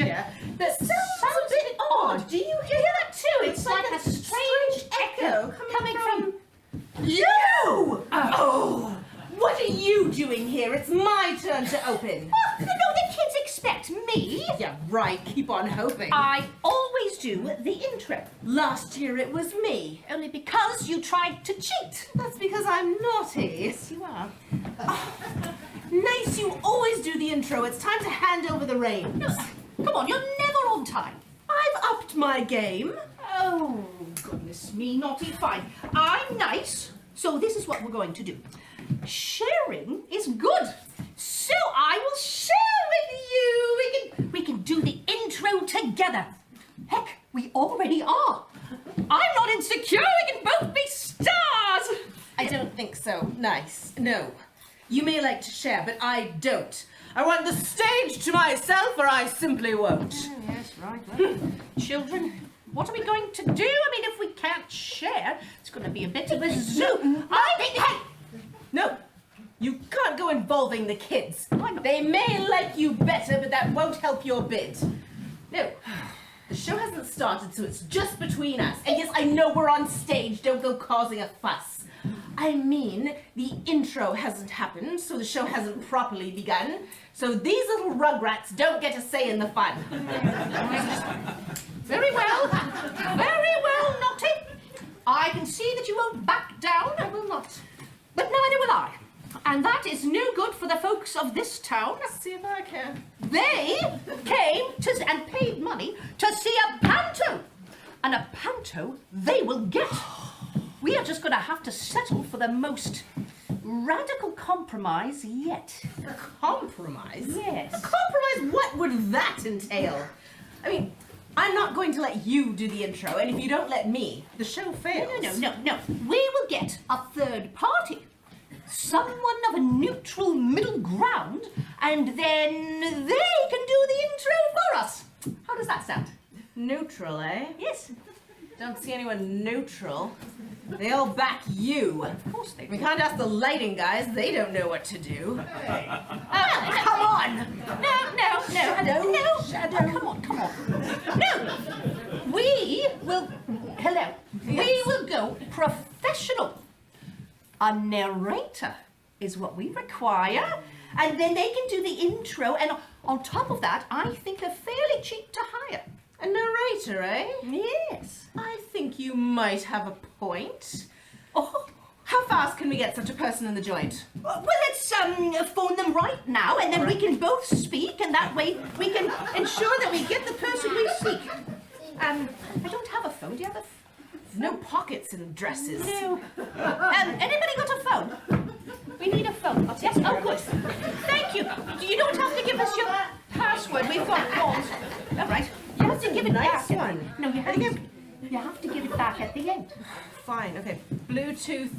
here that sounds a bit odd. Do you hear that too? It's like a strange echo coming from... You! Oh! What are you doing here? It's my turn to open. What? No, the kids expect me. Yeah, right. Keep on hoping. I always do the intro. Last year it was me. Only because you tried to cheat. That's because I'm naughty. Yes, you are. Nice, you always do the intro. It's time to hand over the reins. No, come on, you're never on time. I've upped my game. Oh, goodness me, naughty, fine. I'm nice, so this is what we're going to do. Sharing is good, so I will share with you. We can do the intro together. Heck, we already are. I'm not insecure, we can both be stars. I don't think so. Nice. No. You may like to share, but I don't. I want the stage to myself, or I simply won't. Yes, right. Well, children, what are we going to do? I mean, if we can't share, it's going to be a bit of a zoo. Hey! No, you can't go involving the kids. They may like you better, but that won't help your bid. No, the show hasn't started, so it's just between us. And yes, I know we're on stage. Don't go causing a fuss. I mean, the intro hasn't happened, so the show hasn't properly begun. So these little rugrats don't get a say in the fun. Very well, Naughty. I can see that you won't back down. I will not. But neither will I. And that is no good for the folks of this town. Let's see if I can. They came and paid money to see a panto. And a panto they will get. We are just going to have to settle for the most radical compromise yet. A compromise? Yes. A compromise? What would that entail? I mean, I'm not going to let you do the intro, and if you don't let me, the show fails. No. We will get a third party. Someone of a neutral middle ground, and then they can do the intro for us. How does that sound? Neutral, eh? Yes. Don't see anyone neutral. They all back you. Of course they do. We can't ask the lighting guys. They don't know what to do. Come on. No. Shadow. Oh, come on. No. We will... Hello. Yes. We will go professional. A narrator is what we require. And then they can do the intro. And on top of that, I think they're fairly cheap to hire. A narrator, eh? Yes. I think you might have a point. Oh, How fast can we get such a person in the joint? well, let's phone them right now, and then we can both speak, and that way we can ensure that we get the person we seek. I don't have a phone. Do you have a No pockets in dresses. No. Anybody got a phone? We need a phone. Yes? Oh, good. Thank you. You don't have to give us your password. We've got calls. All right. You have to give it Nice back. one. No, you have to give it back at the end. Fine, okay. Bluetooth,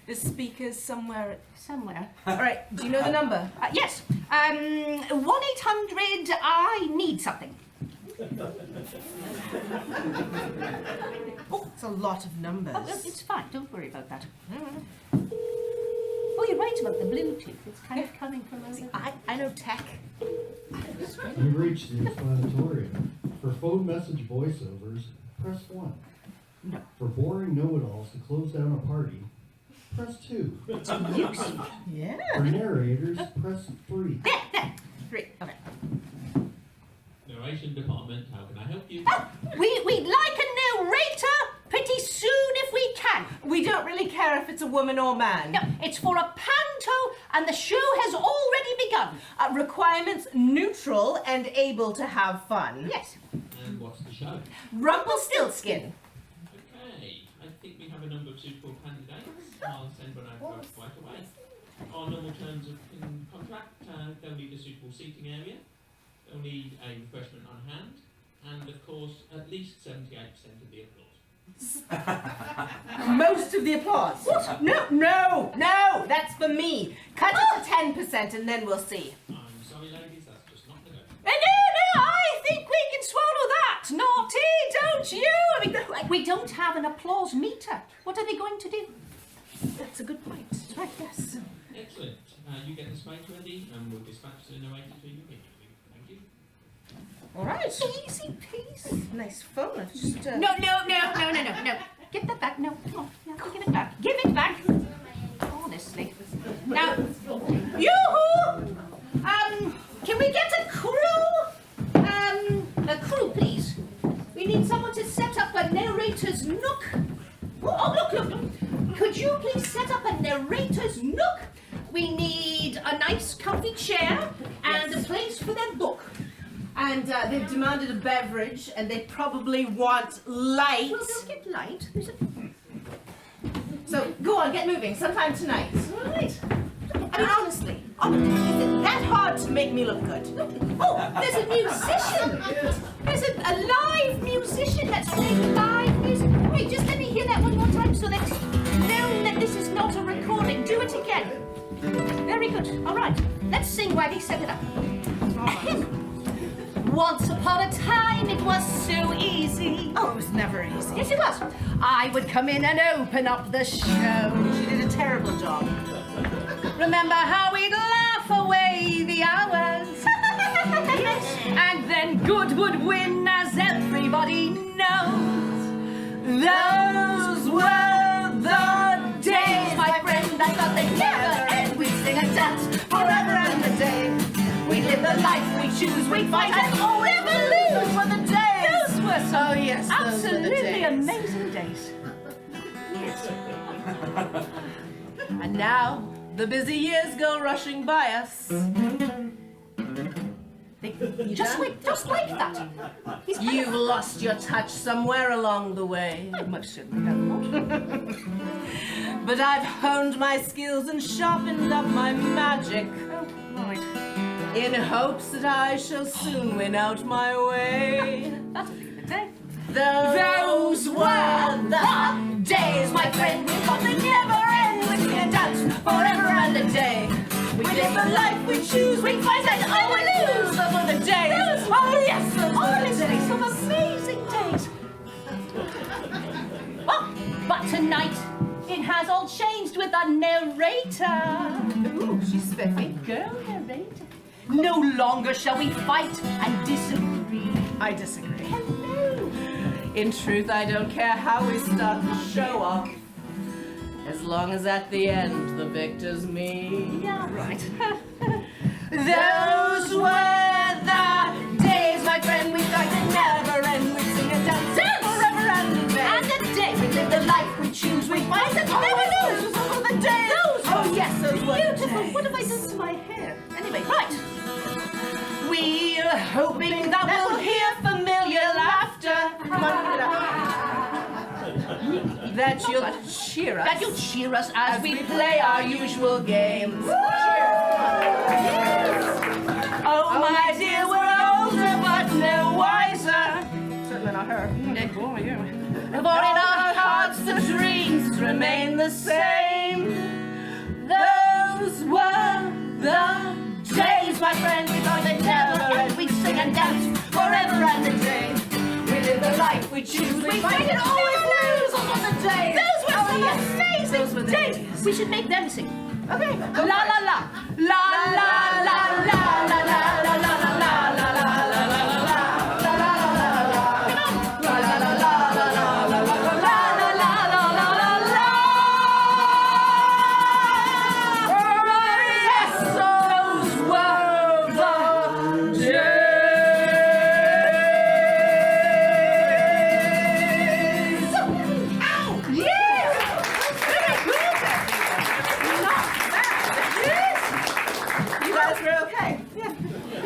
the speakers somewhere. Somewhere. All right, do you know the number? Yes. 1-800 I need something. Oh, it's a lot of numbers. Oh, it's fine. Don't worry about that. Oh, you're right about the Bluetooth. It's kind of coming from over. I know tech. You've reached the explanatorium. For phone message voiceovers, press 1. No. For boring know-it-alls to close down a party, press 2. Yeah. For narrators, press 3. There. 3, okay. Narration department, how can I help you? Oh, we'd like a narrator pretty soon if we can. We don't really care if it's a woman or man. No, it's for a panto, and the show has already begun. Requirements neutral and able to have fun. Yes. And what's the show? Rumpelstilskin. Okay, I think we have a number of suitable candidates. I'll send one over right away. On normal terms of contract, they'll need a suitable seating area. They'll need a refreshment on hand. And of course, at least 78% of the applause. Most of the applause. What? No, that's for me. Cut it to 10% and then we'll see. I'm sorry, ladies, that's just not the go. No, I think we can swallow that. Naughty, don't you? I mean, we don't have an applause meter. What are they going to do? That's a good point. Right, yes. Excellent. You get the space ready and we'll dispatch the narrator to you immediately. Thank you. All right. Easy peasy. Nice phone. I've just. No. Give that back. No, come on. No, give it back. Give it back. Honestly. Now, yoo-hoo! Can we get a crew? A crew, please. We need someone to set up a narrator's nook. Oh, look. Could you please set up a narrator's nook? We need a nice comfy chair and a place for their book. And they've demanded a beverage, and they probably want light. Well, they'll get light. So go on, get moving. Sometime tonight. Right. I mean, honestly, is it that hard to make me look good? Oh, there's a musician. There's a live musician that's playing live music. Wait, just let me hear that one more time so that's known that this is not a recording. Do it again. Very good. All right. Let's sing while he set it up. Once upon a time, it was so easy. Oh, it was never easy. Yes, it was. I would come in and open up the show. She did a terrible job. Remember how we'd laugh away the hours? Yes. And then good would win, as everybody knows. Those were the days, my friend. I thought they'd never end. We'd sing and dance forever and a day. We'd live the life we choose. We'd fight and never lose. For the days. Those were some absolutely amazing days. Yes. And now the busy years go rushing by us. Just like that. You've lost your touch somewhere along the way. I most certainly have not. But I've honed my skills and sharpened up my magic. Oh, right. In hopes that I shall soon win out my way. That'll be the day. Those were the days, my friend. We thought they'd never end. We'd sing and dance forever and a day. We live the life we choose. We fight and always lose. Those were the days. Oh yes, those were the days. Some amazing days. Oh, but tonight it has all changed with a narrator. Ooh, she's spiffy. Girl narrator. No longer shall we fight and disagree. I disagree. Hello. In truth, I don't care how we start the show off. As long as at the end the victor's me. Yeah, right. Those were the days, my friend, we thought they'd never end. We'd sing and dance forever and a day. And a day we live the life we choose. We fight and never lose. Those were the days. Oh yes, those were the beautiful. days. What have I done to my hair? Anyway, right. We're hoping that we'll hear familiar laughter. Come on, get up. That you'll cheer us. That you'll cheer us as we play our usual games. Oh, my dear, we're older but no wiser. Certainly not her. For in our hearts the dreams remain the same. Those were the days, my friend, we thought they'd never end. We'd sing and dance forever and a day. We live the life we choose. We fight and always lose. Those were the days. Those were Oh, the yes. amazing Those were the days. We should make them sing. Okay. La la la. La la la la la la la la la la la la.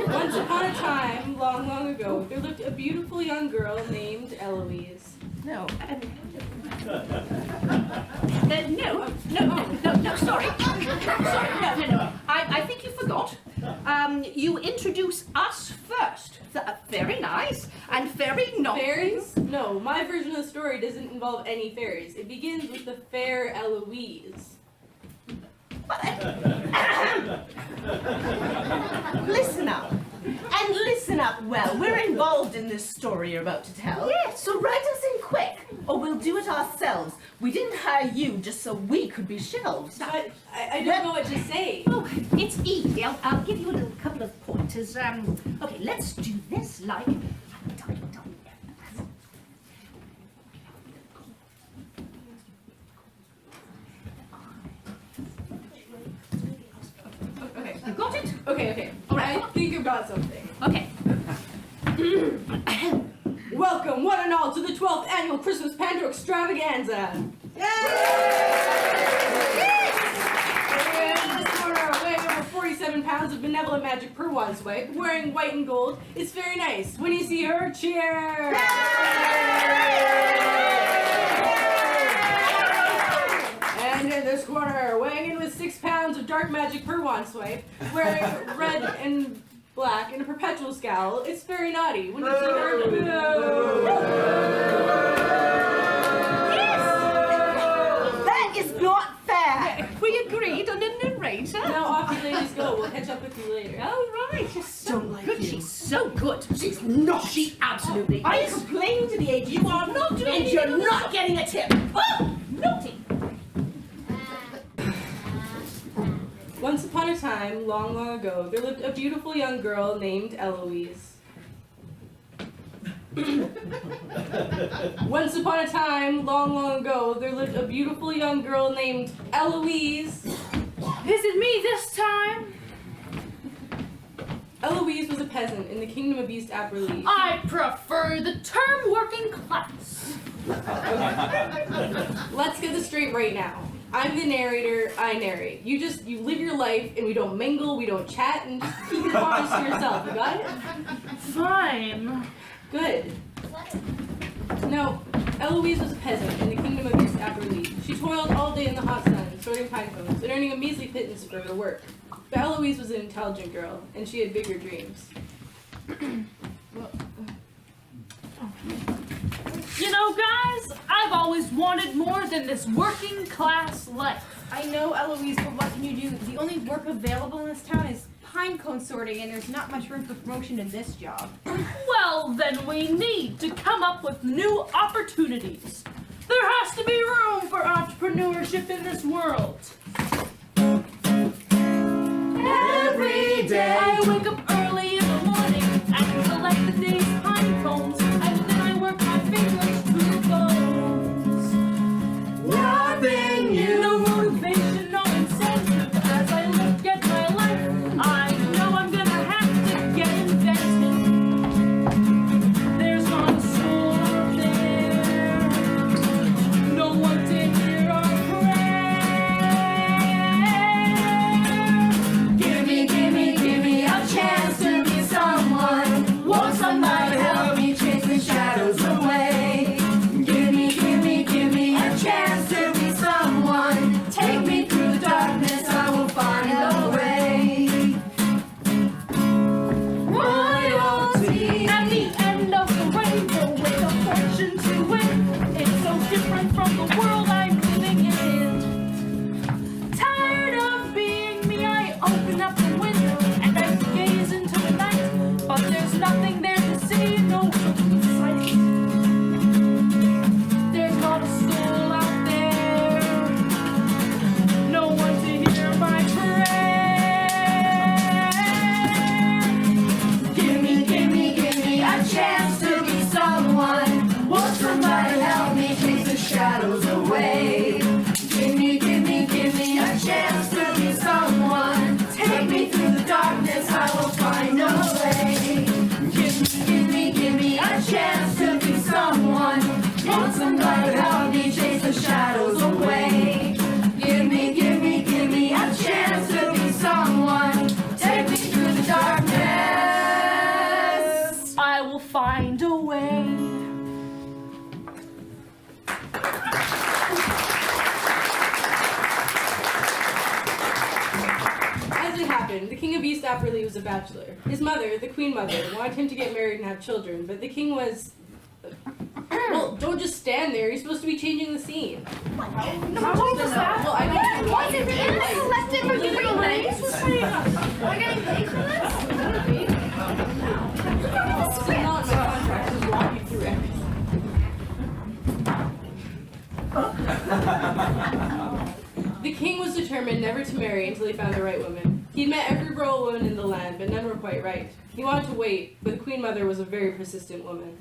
Once upon a time, long, long ago, there lived a beautiful young girl named Eloise. No. No, sorry. Sorry, no. I think you forgot. You introduce us first. Very nice and very nice. Fairies? No, my version of the story doesn't involve any fairies. It begins with the fair Eloise. Listen up. And listen up well. We're involved in this story you're about to tell. Yes. So write us in quick, or we'll do it ourselves. We didn't hire you just so we could be shelved. But I don't know what to say. Oh, it's easy. I'll give you a little couple of pointers. Okay, let's do this like... Okay, you got it? Okay. I think I've got something. Okay. Welcome, one and all, to the 12th annual Christmas Panto extravaganza. Weighing over 47 pounds of benevolent magic per one swipe, wearing white and gold. It's very nice. When you see her, cheer! And in this corner, weighing in with 6 pounds of dark magic per one swipe, wearing red and black and a perpetual scowl. It's very naughty. When you see her, That is not fair. We agreed on a narrator. now off you ladies go. We'll catch up with you later. All right. She's so like good. you. She's so good. She's not. She absolutely I is. complained to the agent. You are not doing And you're not getting a tip. Oh, naughty. Once upon a time, long, long ago, there lived a beautiful young girl named Eloise. Once upon a time, long, long ago, there lived a beautiful young girl named Eloise. Is it me this time? Eloise was a peasant in the kingdom of East Apperley. I prefer the term working class. Let's get this straight right now. I'm the narrator, I narrate. You live your life and we don't mingle, we don't chat, and just keep your comments to yourself, you got it? Fine. Good. Now, Eloise was a peasant in the kingdom of East Apperley. She toiled all day in the hot sun, sorting pine cones, and earning a measly pittance for her work. But Eloise was an intelligent girl, and she had bigger dreams. You know, guys, I've always wanted more than this working class life. I know, Eloise, but what can you do? The only work available in this town is pine cone sorting, and there's not much room for promotion in this job. Well, then we need to come up with new opportunities. There has to be room for entrepreneurship in this world. Every day I wake up early in the morning and collect the day's pine cones, and then I work my fingers to the bones. Nothing new. No motivation, no incentive. As I look at my life, I know I'm gonna have to get inventive. There's not a soul out there, no one to hear our prayer. Give me a chance to be someone. Won't somebody help me chase the shadows away? Give me a chance to be someone. Take me through the darkness, I will find a way. Royalty at the end of the rainbow with a fortune to win. It's so different from the world I'm living in. Tired of being me, I open up the window and I gaze into the night, but there's nothing there to see, no sight. There's not a soul out there, no one to hear my prayer. Give me a chance to be someone. Won't somebody help me chase the shadows away? Give me a chance to be someone. Take me through the darkness, I will find a way. Give me a chance to be someone. Won't somebody help me chase the shadows away? Give me a chance to be someone. Take me through the darkness. I will find a way. As it happened, the king of East Apperley was a bachelor. His mother, the queen mother, wanted him to get married and have children, but the king was... Well, don't just stand there. You're supposed to be changing the scene. What was that? Well, I don't know. Was it in the collective for giving names? We're getting paid for this? It's not in my contract to walk you through everything. The king was determined never to marry until he found the right woman. He'd met every royal woman in the land, but none were quite right. He wanted to wait, but the Queen Mother was a very persistent woman.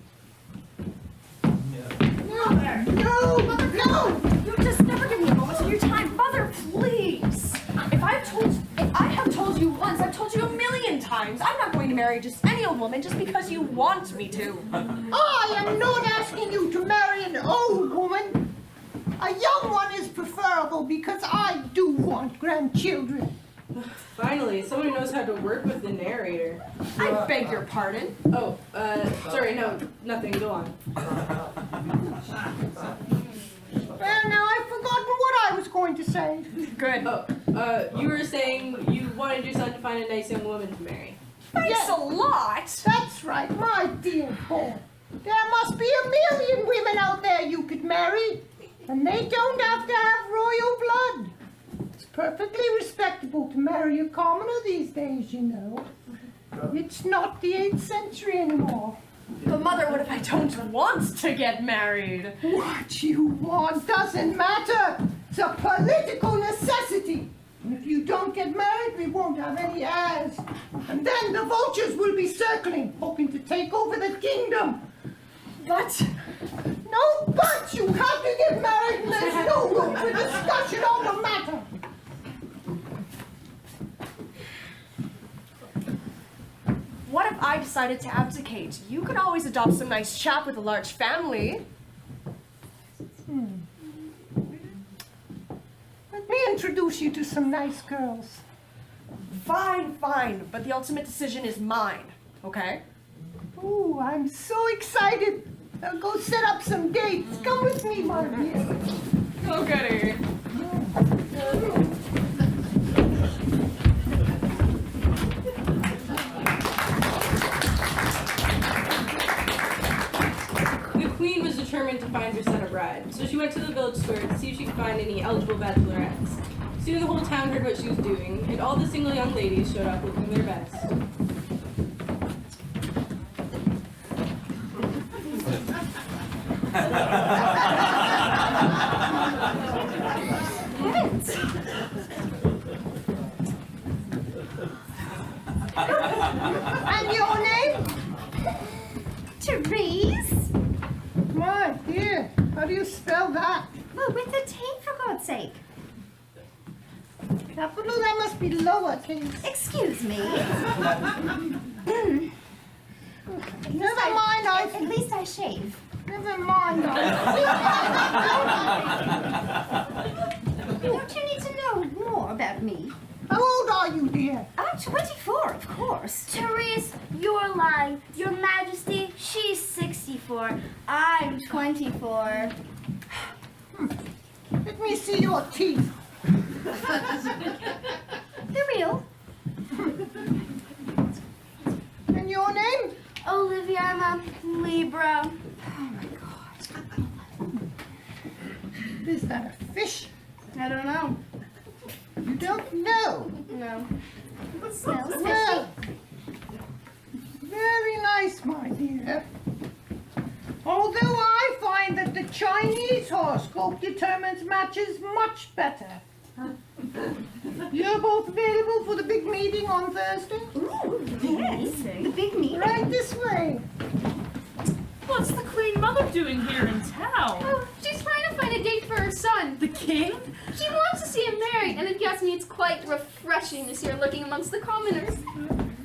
Mother! No! Mother, no! You just never give me a moment of your time. Mother, please! If I have told you once, I've told you a million times. I'm not going to marry just any old woman just because you want me to. I am not asking you to marry an old woman. A young one is preferable because I do want grandchildren. Finally, someone who knows how to work with the narrator. I beg your pardon. Oh, sorry, no, nothing, go on. Well, now I've forgotten what I was going to say. Good. Oh, you were saying you wanted your son to find a nice young woman to marry. Thanks a lot. That's right, my dear boy. There must be a million women out there you could marry, and they don't have to have royal blood. It's perfectly respectable to marry a commoner these days, you know. It's not the 8th century anymore. But Mother, what if I don't want to get married? What you want doesn't matter. It's a political necessity. And if you don't get married, we won't have any heirs. And then the vultures will be circling, hoping to take over the kingdom. But No buts! You have to get married and there's no room for discussion on the matter. what if I decided to abdicate? You could always adopt some nice chap with a large family. Let me introduce you to some nice girls. Fine, fine, but the ultimate decision is mine, okay? Ooh, I'm so excited. I'll go set up some dates. Come with me, my dear. Oh, goody. The Queen was determined to find her son a bride, so she went to the village square to see if she could find any eligible bachelorettes. Soon the whole town heard what she was doing, and all the single young ladies showed up looking their best. And your name? Therese? My dear, how do you spell that? Well, with the T, for God's sake. Capital, that must be lowercase. Excuse me. Never mind, At least I shave. Never mind. Don't you need to know more about me? How old are you, dear? I'm 24, of course. Therese, you're lying. Your Majesty, she's 64. I'm 24. Let me see your teeth. They're real. And your name? Olivia, I'm a Libra. Is that a fish? I don't know. You don't know. No. It smells Well, very nice, my dear. Although I find that the Chinese horoscope determines matches much better. You're both available for the big meeting on Thursday? Ooh, yes. The big meat. Right this way. What's the Queen Mother doing here in town? Oh, she's trying to find a date for her son. The king? She wants to see him married, and if you ask me, it's quite refreshing to see her looking amongst the commoners.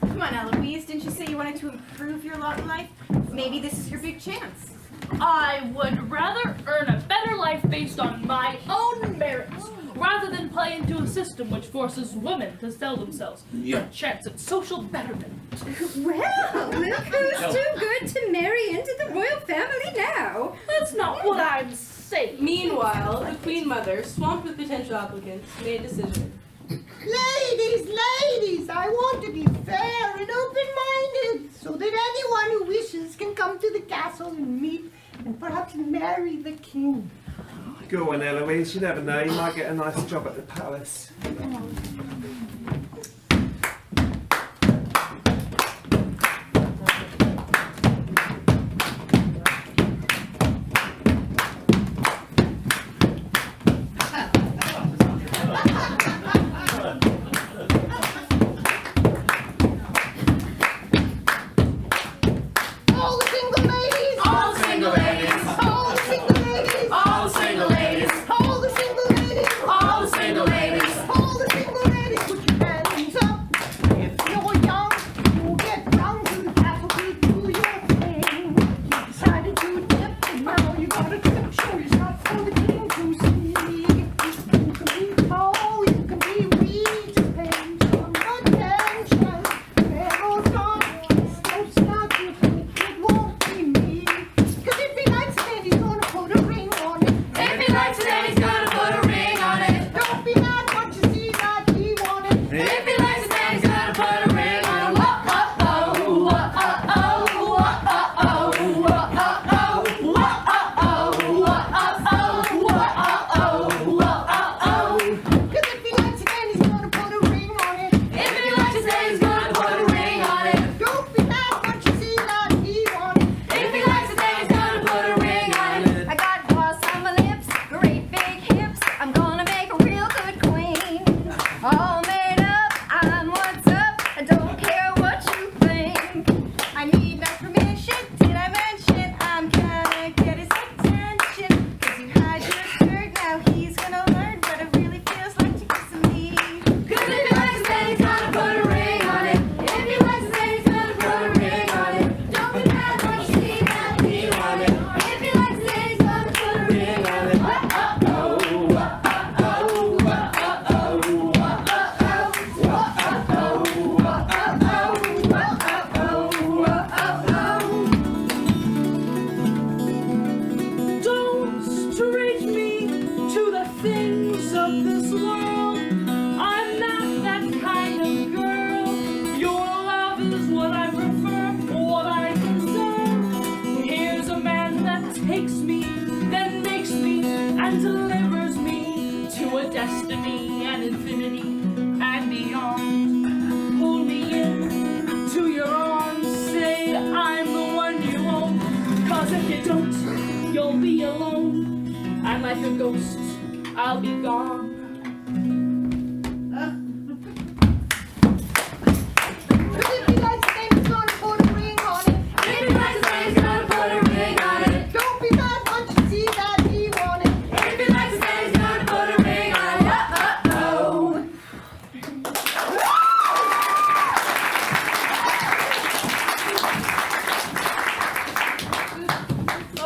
Come on, Eloise. Didn't you say you wanted to improve your lot in life? Maybe this is your big chance. I would rather earn a better life based on my own merits, rather than play into a system which forces women to sell themselves for a chance at social betterment. Well, look who's too good to marry into the royal family now. That's not what I'm saying. Meanwhile, the Queen Mother, swamped with potential applicants, made a decision. Ladies, I want to be fair and open-minded so that anyone who wishes can come to the castle and meet and perhaps marry the king. Go on, Eloise. You never know. You might get a nice job at the palace. takes me, then makes me, and delivers me to a destiny and infinity and beyond. Hold me in to your arms, say I'm the one you own, 'cause if you don't, you'll be alone, and like a ghost, I'll be gone. If you like things, gonna put a ring on it. If you like the things, gonna put a ring on it. Don't be mad once you see that he want it. If you like the things, gonna put a ring on it. Oh.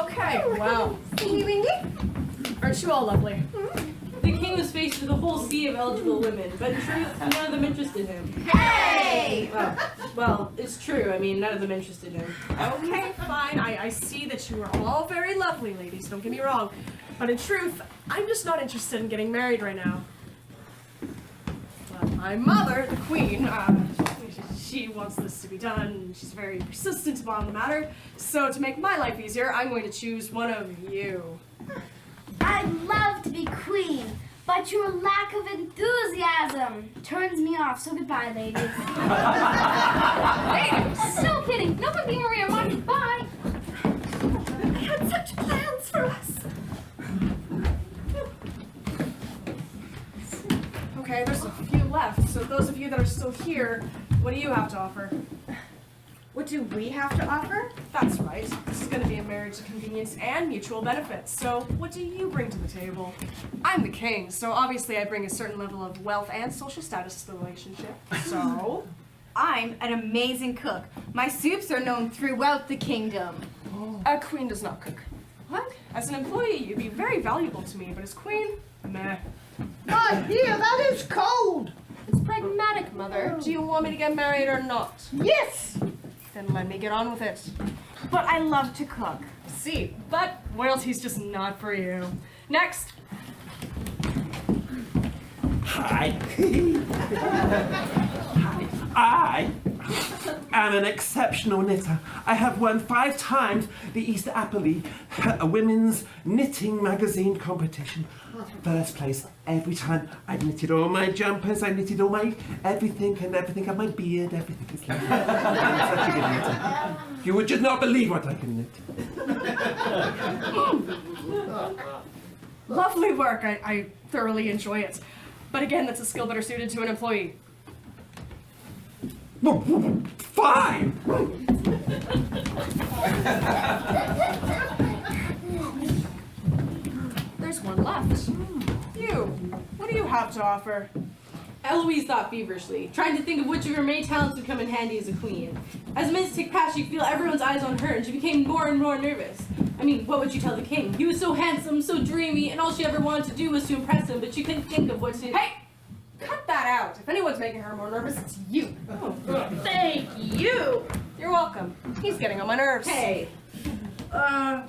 Okay, wow. Wingy, wingy. Aren't you all lovely? The king was faced with a whole sea of eligible women, but in truth, none of them interested him. Hey! Well, it's true. I mean, none of them interested him. Okay, fine. I see that you are all very lovely, ladies. Don't get me wrong. But in truth, I'm just not interested in getting married right now. Well, my mother, the queen, she wants this to be done. She's very persistent about the matter. So to make my life easier, I'm going to choose one of you. I'd love to be queen, but your lack of enthusiasm turns me off. So goodbye, ladies. So kidding. No one being Maria Monty. Bye. I had such plans for us. Okay, there's a few left. So those of you that are still here, what do you have to offer? What do we have to offer? That's right. This is going to be a marriage of convenience and mutual benefits. So what do you bring to the table? I'm the king, so obviously I bring a certain level of wealth and social status to the relationship. So I'm an amazing cook. My soups are known throughout the kingdom. a queen does not cook. What? As an employee, you'd be very valuable to me, but as queen, meh. My dear, that is cold. It's pragmatic, Mother. Do you want me to get married or not? Yes. Then let me get on with it. But I love to cook. See, but royalty's just not for you. Next. Hi. I am an exceptional knitter. I have won 5 times the East Appley, a women's knitting magazine competition. First place every time. I've knitted all my jumpers, I've knitted all my everything and my beard, everything is lovely. I'm such a good knitter. You would just not believe what I can knit. Lovely work. I thoroughly enjoy it. But again, that's a skill better suited to an employee. Fine! There's one left. You. What do you have to offer? Eloise thought feverishly, trying to think of which of her many talents would come in handy as a queen. As minutes ticked past, she could feel everyone's eyes on her, and she became more and more nervous. I mean, what would you tell the king? He was so handsome, so dreamy, and all she ever wanted to do was to impress him, but she couldn't think of what to... Hey! Cut that out. If anyone's making her more nervous, it's you. Thank you. You're welcome. He's getting on my nerves. Hey. I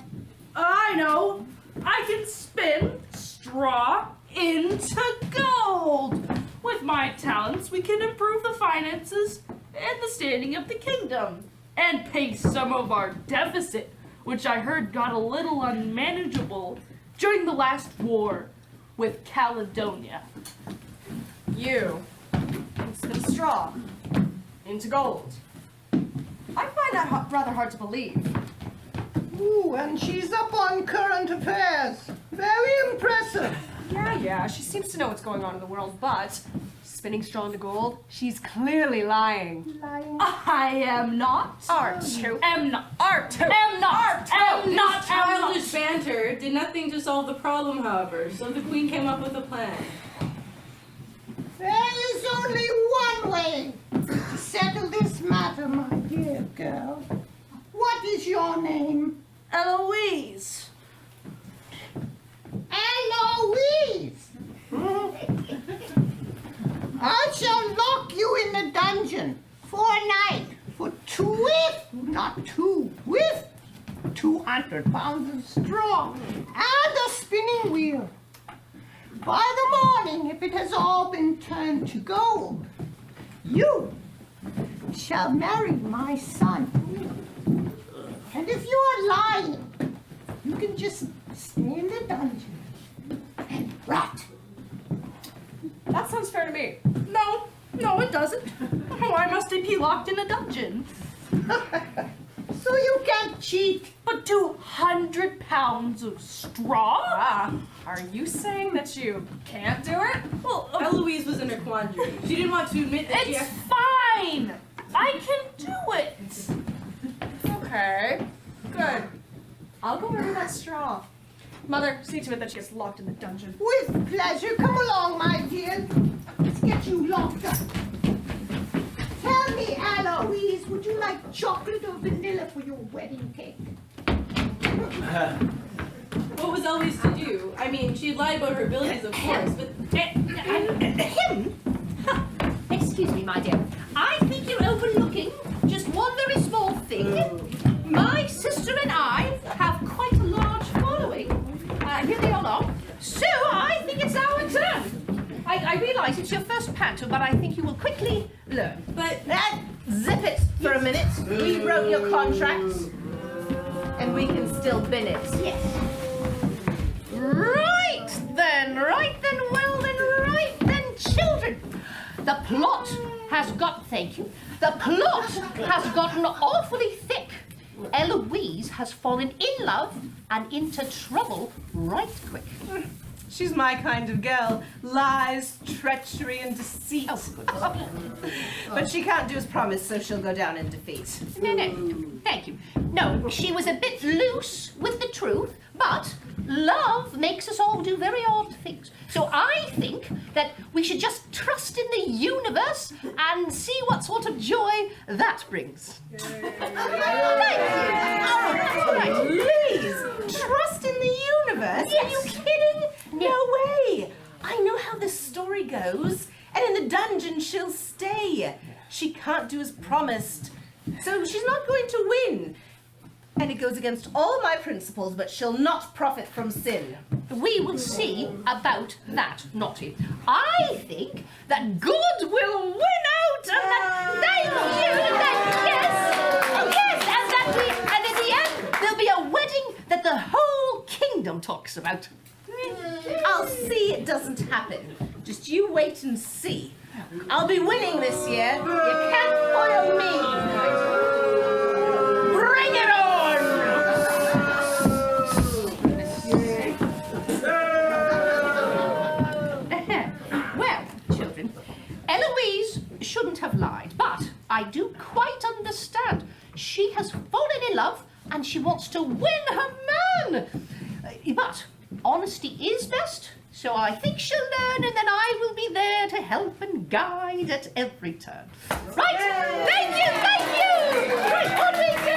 know. I can spin straw into gold. With my talents, we can improve the finances and the standing of the kingdom, and pay some of our deficit, which I heard got a little unmanageable during the last war with Caledonia. You. Instead of straw. Into gold. I find that rather hard to believe. Ooh, and she's up on current affairs. Very impressive. Yeah, she seems to know what's going on in the world, but spinning straw into gold, she's clearly lying. Lying. I am not. Are you? Am not. Are you? Am not. Am not. Am Childish not. banter did nothing to solve the problem, however, so the queen came up with a plan. There is only one way to settle this matter, my dear girl. What is your name? Eloise. Eloise! I shall lock you in the dungeon for a night for with 200 pounds of straw and a spinning wheel. By the morning, if it has all been turned to gold, you shall marry my son. And if you are lying, you can doesn't? Why must he be locked in a dungeon? So you can't cheat. But 200 pounds of straw? Ah, are you saying that you can't do it? Well, Eloise was in a quandary. She didn't want to admit that It's fine. I can do it. Okay, good. I'll go over that straw. Mother, see to it that she gets locked in the dungeon. With pleasure. Come along, my dear. Let's get you locked up. Tell me, Eloise, would you like chocolate or vanilla for your wedding cake? What was Eloise to do? I mean, she lied about her abilities, of course, but Him? Excuse me, my dear. I think you're overlooking just one very small thing. My sister and I have quite a large following. Here they all are. So I think it's our turn. I realise it's your first panto, but I think you will quickly learn. but Zip it for a minute. We wrote your contract, and we can still bin it. Yes. Right then, children. The plot has got, thank you, the plot has gotten awfully thick. Eloise has fallen in love and into trouble right quick. She's my kind of girl. Lies, treachery, and deceit. But she can't do as promised, so she'll go down in defeat. No, thank you. No, she was a bit loose with the truth, but love makes us all do very odd things. So I think that we should just trust in the universe and see what sort of joy that brings. Oh, please! Trust in the universe? Yes. Are you kidding? No way! I know how this story goes, and in the dungeon she'll stay. She can't do as promised, so she's not going to win. And it goes against all my principles, but she'll not profit from sin. We will see about that, Naughty. I think that good will win out, and that and in the end there'll be a wedding that the whole kingdom talks about. I'll see it doesn't happen. Just you wait and see. I'll be winning this year. You can't foil me. Bring it on! Well, children, Eloise shouldn't have lied, but I do quite understand. She has fallen in love and she wants to win her man. But honesty is best, so I think she'll learn, and then I will be there to help and guide at every turn. Right? Thank you! Right, what do we do?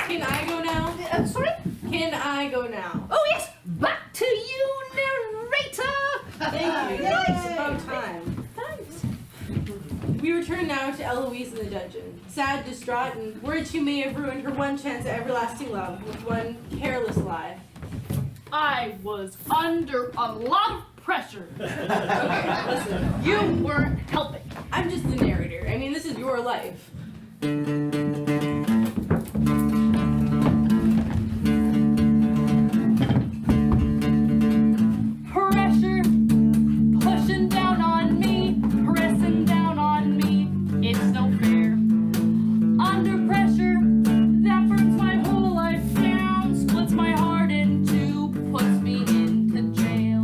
can I go now? Sorry? Can I go now? Oh yes, back to you, narrator! Thank you. Yes. It's about time. Thanks. We return now to Eloise in the dungeon. Sad, distraught, and worried she may have ruined her one chance at everlasting love with one careless lie. I was under a lot of pressure. Okay, listen. You weren't helping. I'm just the narrator. I mean, this is your life. Pressure pushing down on me, pressing down on me. It's no fair. Under pressure, that burns my whole life down, splits my heart in two, puts me into jail.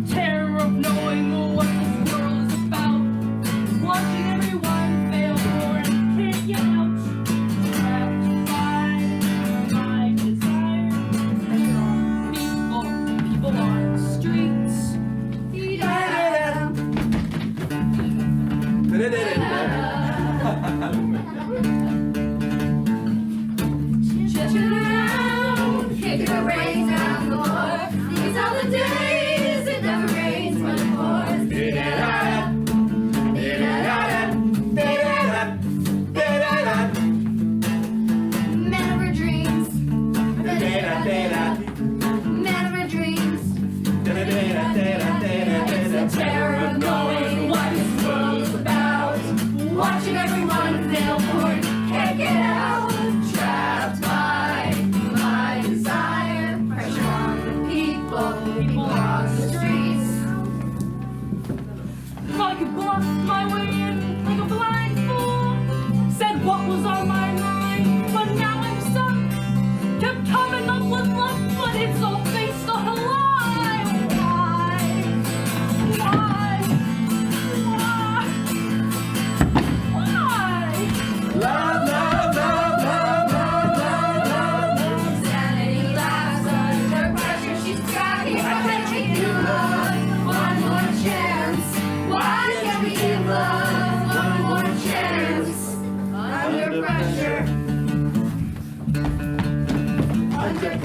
Terror of knowing what this world is about, watching everyone fail for and can't get out. Trapped by my desire. There are people on streets. Kick the rain down the floor. These are the days it never rains but it pours. Man of our dreams. Man of our dreams. It's the terror of knowing what this world is about.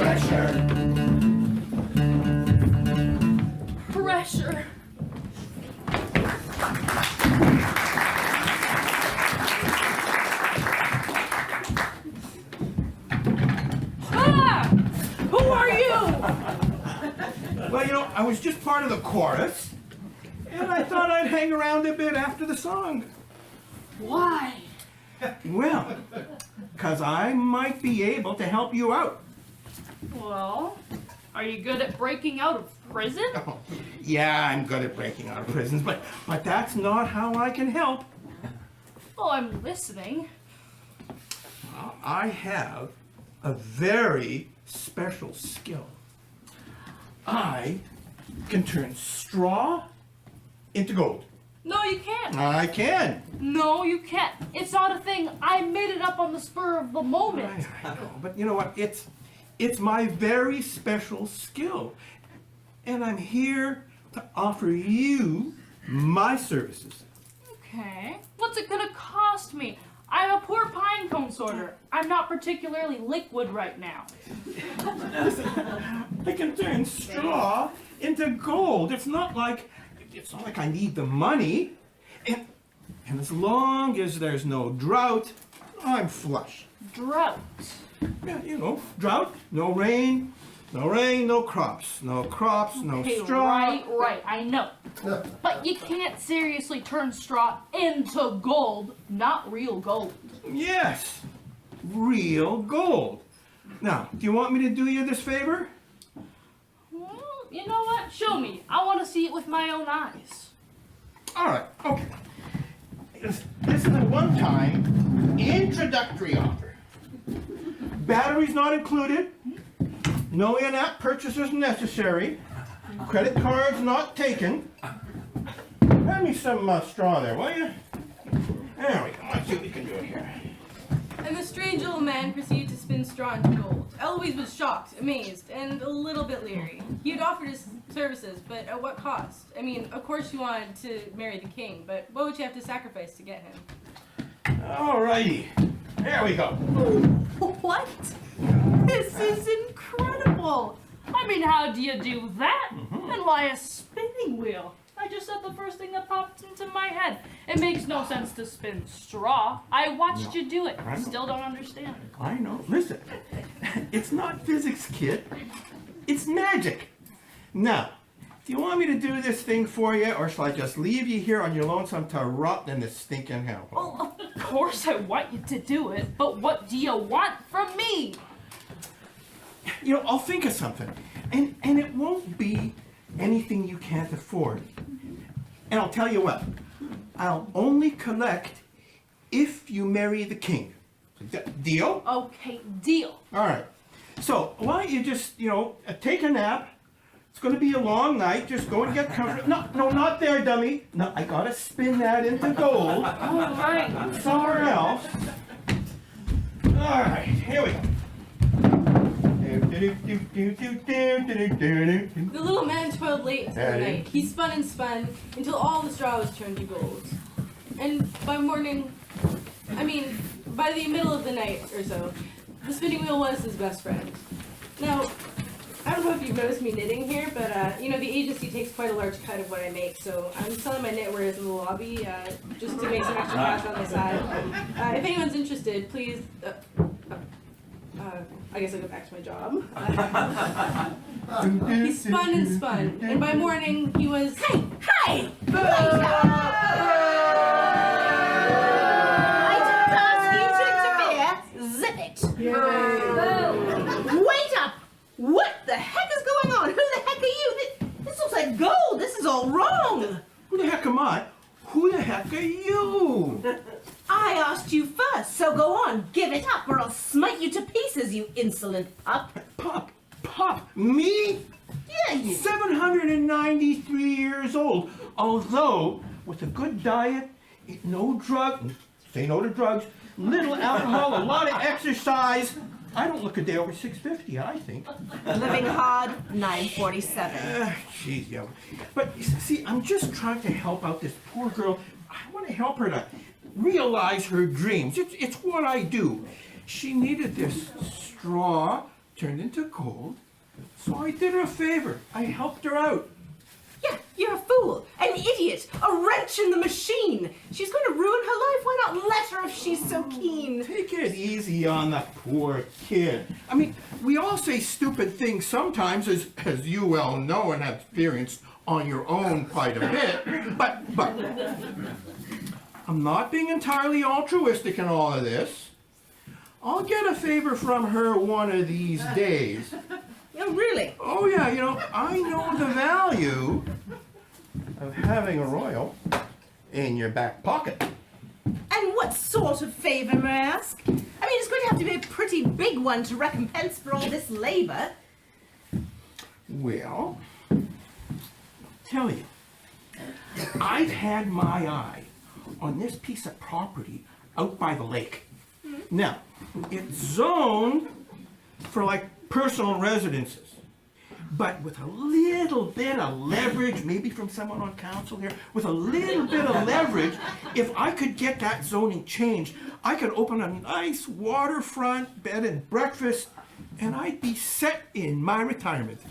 Pressure. Pressure. Ah! Who are you? Well, you know, I was just part of the chorus, and I thought I'd hang around a bit after the song. Why? Well, because I might be able to help you out. Well, are you good at breaking out of prison? Oh, yeah, I'm good at breaking out of prisons, but that's not how I can help. Oh, I'm listening. I have a very special skill. I can turn straw into gold. No, you can't. I can. No, you can't. It's not a thing. I made it up on the spur of the moment. I know, but you know what? It's my very special skill. And I'm here to offer you my services. Okay. What's it gonna cost me? I'm a poor pine cone sorter. I'm not particularly liquid right now. I can turn straw into gold. It's not like I need the money. And as long as there's no drought, I'm flush. Drought. Yeah, you know, drought, no rain, no crops. No crops, no Okay, straw. right, I know. But you can't seriously turn straw into gold, not real gold. Yes, real gold. Now, do you want me to do you this favor? Well, you know what? Show me. I want to see it with my own eyes. All right, okay. This is a one-time introductory offer. Batteries not included. No in-app purchases necessary. Credit cards not taken. Hand me some straw there, will you? There we go. Let's see what we can do here. And the strange little man proceeded to spin straw into gold. Eloise was shocked, amazed, and a little bit leery. He had offered his services, but at what cost? I mean, of course you wanted to marry the king, but what would you have to sacrifice to get him? Alrighty. There we go. What? This is incredible. I mean, how do you do that? And why a spinning wheel? I just said the first thing that popped into my head. It makes no sense to spin straw. I watched you do it. I know. Still don't understand. I know. Listen, it's not physics, kid. It's magic. Now, do you want me to do this thing for you, or shall I just leave you here on your lonesome to rot in the stinking hell? Well, of course I want you to do it, but what do you want from me? You know, I'll think of something. And it won't be anything you can't afford. And I'll tell you what, I'll only collect if you marry the king. Deal? Okay, deal. All right. So why don't you just, take a nap. It's going to be a long night. Just go and get comfortable. No, not there, dummy. No, I got to spin that into gold. All right. Somewhere else. All right, here we go. The little man toiled late into the night. He spun and spun until all the straw was turned to gold. And by the middle of the night or so, the spinning wheel was his best friend. Now, I don't know if you've noticed me knitting here, but the agency takes quite a large cut of what I make, so I'm selling my knitwear in the lobby just to make some extra cash on the side. If anyone's interested, please. I guess I'll go back to my job. He spun and spun, and by morning he was. Hey! I didn't ask you to interfere. Zip it. Wait up! What the heck is going on? Who the heck are you? This looks like gold. This is all wrong. Who the heck am I? Who the heck are you? I asked you first, so go on, give it up, or I'll smite you to pieces, you insolent pup. Pup? Me? Yeah, you. 793 years old. Although, with a good diet, eat no drugs, say no to drugs, little alcohol, a lot of exercise, I don't look a day over 650, I think. Living hard, 947. Jeez, yeah. But, see, I'm just trying to help out this poor girl. I want to help her to realize her dreams. It's what I do. She needed this straw turned into gold. So I did her a favor. I helped her out. Yeah, you're a fool, an idiot, a wrench in the machine. She's going to ruin her life. Why not let her if she's so keen? Take it easy on the poor kid. I mean, we all say stupid things sometimes, as you well know and have experienced on your own quite a bit. But I'm not being entirely altruistic in all of this. I'll get a favor from her one of these days. Oh, really? Oh yeah, you know, I know the value of having a royal in your back pocket. And what sort of favor, may I ask? I mean, it's going to have to be a pretty big one to recompense for all this labor. Well, tell you, I've had my eye on this piece of property out by the lake. Now, it's zoned for like personal residences, but with a little bit of leverage, maybe from someone on council here, with a little bit of leverage, if I could get that zoning changed, I could open a nice waterfront bed and breakfast, and I'd be set in my retirement.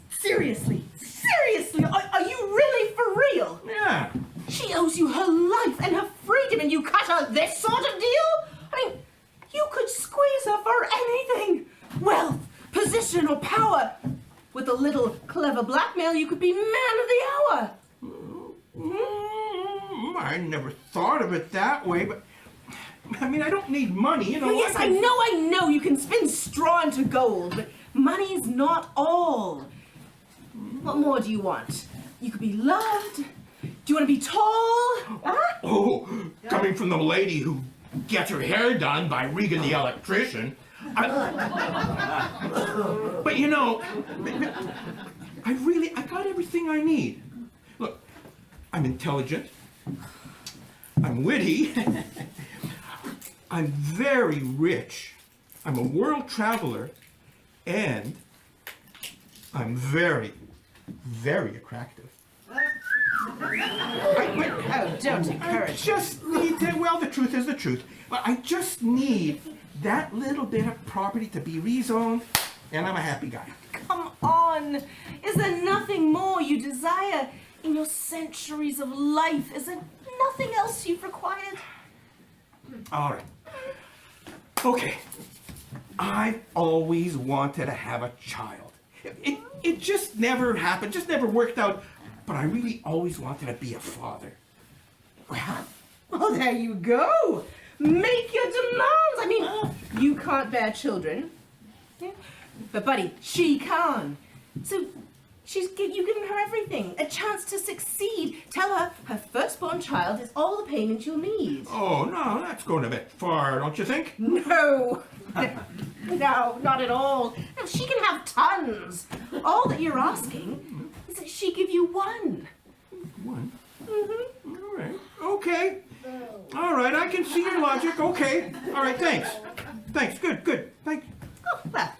Seriously? Seriously? Are you really for real? Yeah. She owes you her life and her freedom, and you cut her this sort of deal? I mean, you could squeeze her for anything. Wealth, position, or power. With a little clever blackmail, you could be man of the hour. I never thought of it that way, but I mean, I don't need money, you know. Oh, yes, I know you can spin straw into gold, but money's not all. What more do you want? You could be loved. Do you want to be tall? Huh? Oh, coming from the lady who gets her hair done by Regan the electrician. But you know, I got everything I need. Look, I'm intelligent, I'm witty, I'm very rich, I'm a world traveler, and I'm very, very attractive. Oh, don't encourage. I just need to, well, the truth is the truth, but I just need that little bit of property to be rezoned, and I'm a happy guy. Come on. Is there nothing more you desire in your centuries of life? Is there nothing else you've required? All right. Okay. I've always wanted to have a child. It just never happened, just never worked out, but I really always wanted to be a father. Well, there you go. Make your demands. I mean, you can't bear children. Yeah. But, buddy, she can. So, you've given her everything. A chance to succeed. Tell her her firstborn child is all the payment you'll need. Oh, no, that's going a bit far, don't you think? No. No, not at all. No, she can have tons. All that you're asking is that she give you one. One? Mm-hmm. All right. Okay. All right, I can see your logic. Okay. All right, thanks. Thanks. Good. Thanks. Oh, well,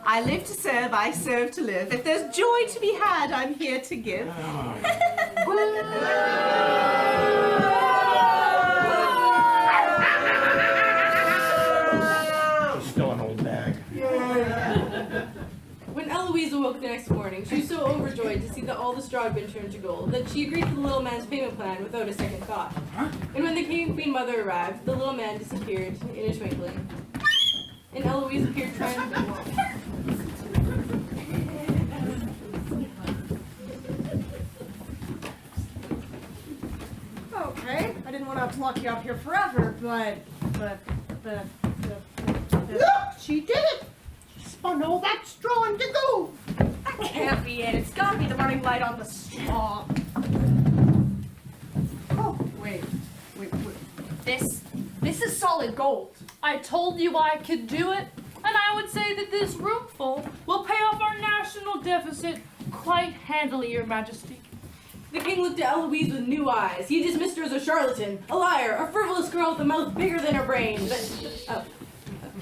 I live to serve, I serve to live. If there's joy to be had, I'm here to give. Still an old bag. When Eloise awoke the next morning, she was so overjoyed to see that all the straw had been turned to gold that she agreed to the little man's payment plan without a second thought. And when the king and queen mother arrived, the little man disappeared in a twinkling. And Eloise appeared triumphant. Okay, I didn't want to lock you up here forever, but. Look, she did it. She spun all that straw into gold. That can't be it. It's gotta be the running light on the straw. Oh, wait. This is solid gold. I told you I could do it, and I would say that this roomful will pay off our national deficit quite handily, Your Majesty. The king looked at Eloise with new eyes. He dismissed her as a charlatan, a liar, a frivolous girl with a mouth bigger than her brain.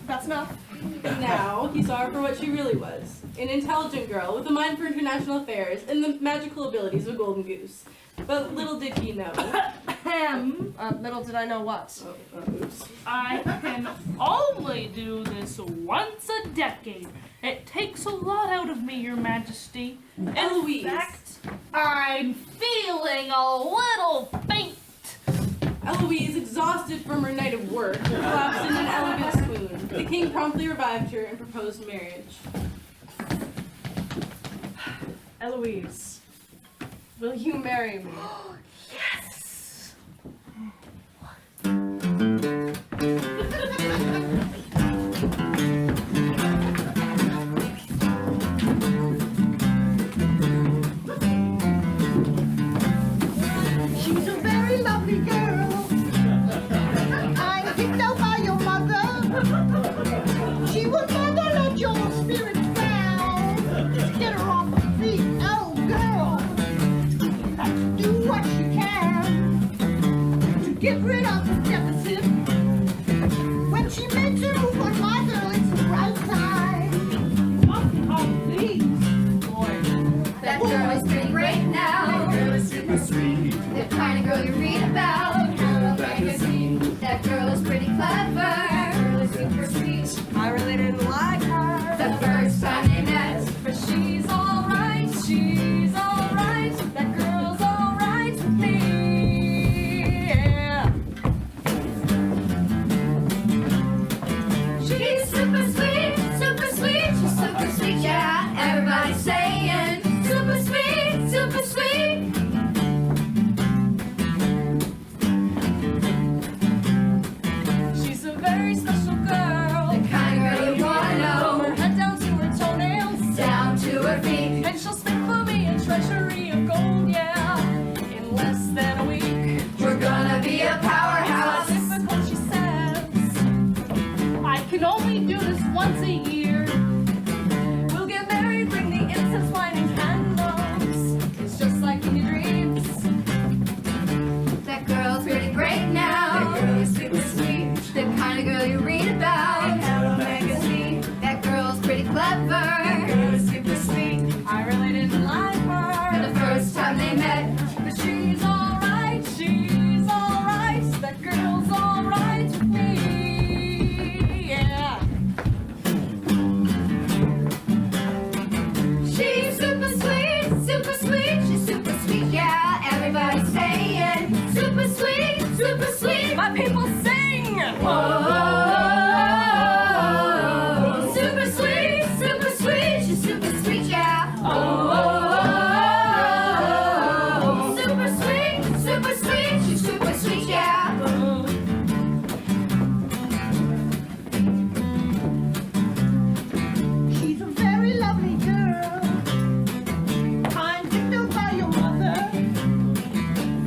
That's enough. And now he saw her for what she really was. An intelligent girl with a mind for international affairs and the magical abilities of a golden goose. But little did he know. Little did I know what? Oops. I can only do this once a decade. It takes a lot out of me, Your Majesty. Eloise. In fact, I'm feeling a little faint. Eloise, exhausted from her night of work, collapsed in an elegant swoon. The king promptly revived her and proposed marriage. Eloise, will you marry me? Yes! She's a very lovely girl. I'm picked out by your mother. She will never let your spirit down. Just get her off her feet. Oh, girl. Do what you can to get rid of the deficit. When she makes her move on my girl, it's the right time. Oh, please. That girl is pretty great now. That girl is super sweet. The kind of girl you read about in Hello Magazine. That girl is pretty clever. That girl is super sweet. I really didn't like her. The first time they met, But she's alright, she's alright. That girl's alright with me. Yeah. she's super sweet, she's super sweet, yeah. Everybody's saying super sweet, super sweet. She's a very special girl. The kind of girl you wanna know. From her head down to her toenails. Down to her feet. And she'll spin for me a treasury of gold, yeah. In less than a week. We're gonna be a powerhouse. Difficult, she says. I can only do this once a year. We'll get married, bring the incense, wine, and candles. It's just like in your dreams. That girl's pretty great now. That girl is super sweet. The kind of girl you read about in Hello Magazine. That girl's pretty clever. That girl is super sweet. I really didn't like For her. the first time they met, But she's alright, she's alright. That girl's alright with me. Yeah. she's super sweet, she's super sweet, yeah. Everybody's saying super sweet. My people sing! Whoa. Super sweet, she's super sweet, yeah. Super sweet, she's super sweet, yeah. She's a very lovely girl. I'm picked out by your mother.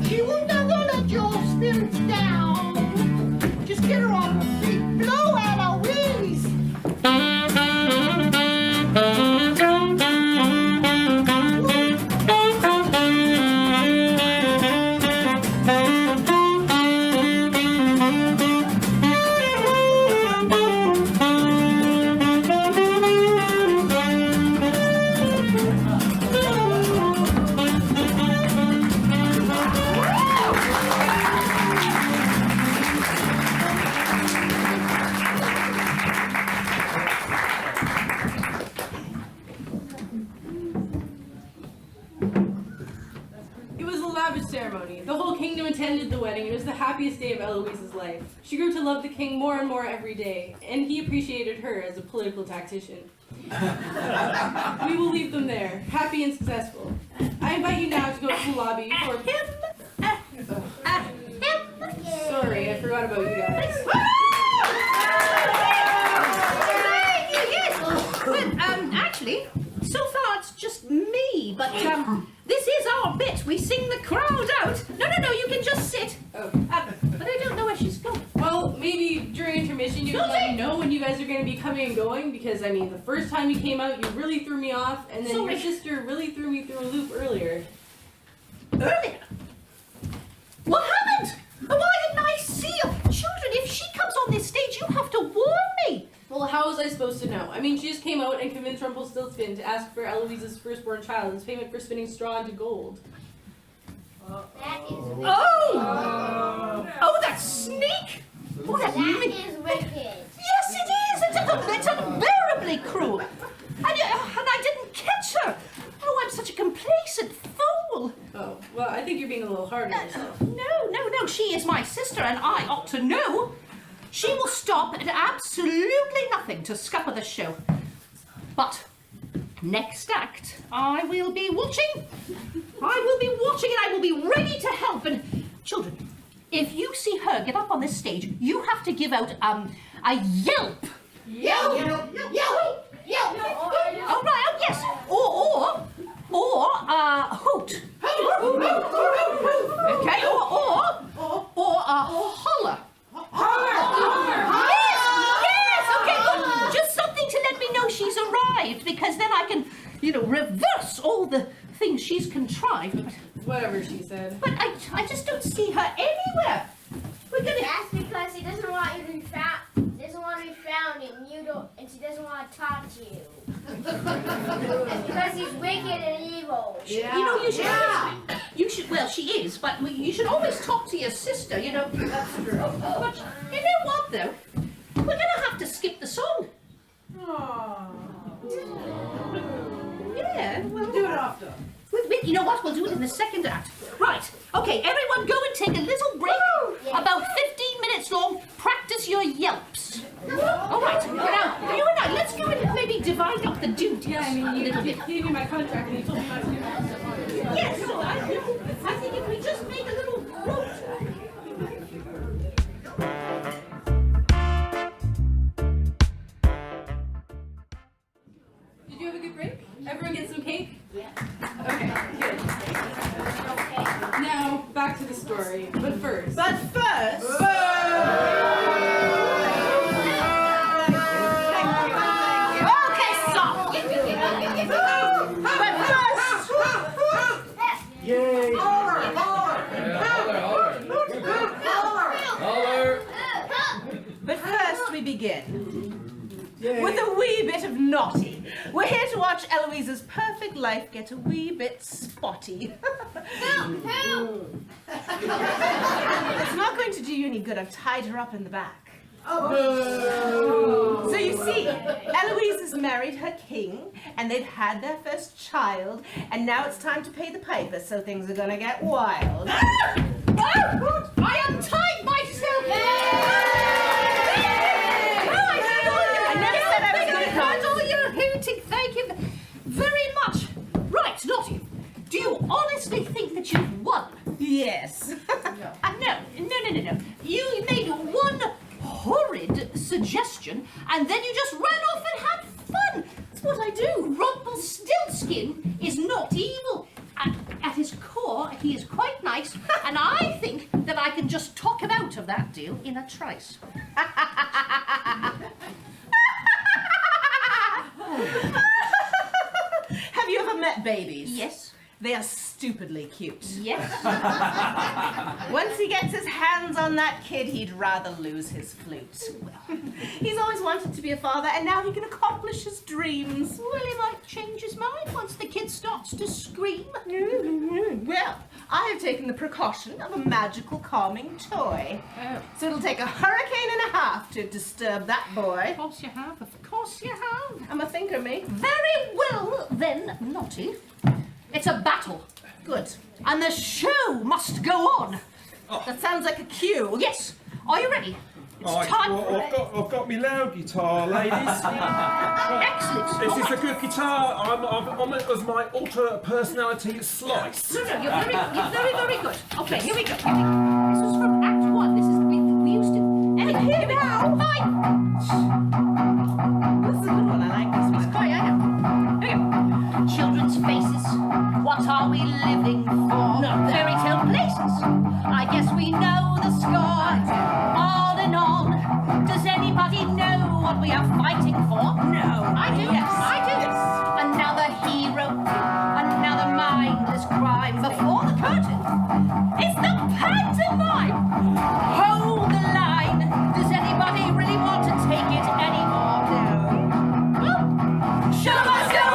She will never let your spirits down. Just get her off her feet. Blow out our wings. It was a lavish ceremony. The whole kingdom attended the wedding. It was the happiest day of Eloise's life. She grew to love the king more and more every day, and he appreciated her as a political tactician. We will leave them there, happy and successful. I invite you now to go to the lobby for Sorry, I forgot about you guys. Well, actually, so far it's just me, but this is our bit. We sing the crowd out. No, you can just sit. Oh. But I don't know where she's going. Well, maybe during intermission you can let me know when you guys are going to be coming and going, because I mean, the first time you came out, you really threw me off, and then Sorry. your sister really threw me through a loop earlier. Earlier? What happened? And why didn't I see her? Children, if she comes on this stage, you have to warn me. Well, how was I supposed to know? I mean, she just came out and convinced Rumpelstilskin to ask for Eloise's firstborn child as payment for spinning straw into gold. Oh, that sneak! Oh, that is wicked. Yes, it is! It's unbearably cruel! And I didn't catch her! Oh, I'm such a complacent fool! Oh, well, I think you're being a little hard on yourself. No, she is my sister and I ought to know. She will stop at absolutely nothing to scupper the show. But next act, I will be watching. I will be watching and I will be ready to help. And children, if you see her get up on this stage, you have to give out a yelp. Yelp! Yelp! Yelp! Oh, right, oh, yes. Or hoot. Okay, or a holler. Yes, okay, good. Just something to let me know she's arrived, because then I can, reverse all the things she's contrived. Whatever she said. But I just don't see her anywhere. We're gonna. That's because he doesn't want you to be found. Doesn't want to be found, and you don't. And she doesn't want to talk to you. Because he's wicked and evil. Yeah. You should. Well, she is, but you should always talk to your sister. That's true. But you know what, though? We're gonna have to skip the song. Yeah. Well, Do it after. You know what? We'll do it in the second act. Right. Okay, everyone go and take a little break. About 15 minutes long. Practice your yelps. All right. Now, you and I, let's go and maybe divide up the duties. Yeah, I mean, a little bit. you gave me my contract and you told me not to do that stuff. Yes, so I think if we just make a little route. Did you have a good break? Everyone get some cake? Yeah. Okay, good. Now, back to the story. But first. But first. Okay, stop. But first. Yay! But first we begin with a wee bit of naughty. We're here to watch Eloise's perfect life get a wee bit spotty. It's not going to do you any good. I've tied her up in the back. So you see, Eloise has married her king, and they've had their first child, and now it's time to pay the piper, so things are gonna get wild. I untied myself! I never said I was good at all your hooting. Thank you very much. Right, Naughty. Do you honestly think that you've won? Yes. No. You made one horrid suggestion, and then you just ran off and had fun. That's what I do. Rumpelstilskin is not evil. At his core, he is quite nice, and I think that I can just talk him out of that deal in a trice. Have you ever met babies? Yes. They are stupidly cute. Yes. Once he gets his hands on that kid, he'd rather lose his flute. He's always wanted to be a father, and now he can accomplish his dreams. Well, he might change his mind once the kid starts to scream. Well, I have taken the precaution of a magical calming toy. So it'll take a hurricane and a half to disturb that boy. Of course you have. Of course you have. I'm a thinker, me. Very well, then, Naughty. It's a battle. Good. And the show must go on. That sounds like a cue. Yes. Are you ready? It's Right, time well, for I've got my loud guitar, ladies. Excellent. This is a good guitar. I'm on it as my alter personality slice. No, you're very good. Okay, here we go. This was from Act 1. This is we used to. Anyway, here we go. Fine. This is a good one. I like this one. Fine, I know. Here we go. Children's faces. What are we living for? No, fairy tale places. I guess we know the score. On and on. Does anybody know what we are fighting for? No. I do. Yes, I do. Yes. Another hero. Another mindless crime before the curtain. It's the pantomime. Hold the line. Does anybody really want to take it anymore? No. Show must go on.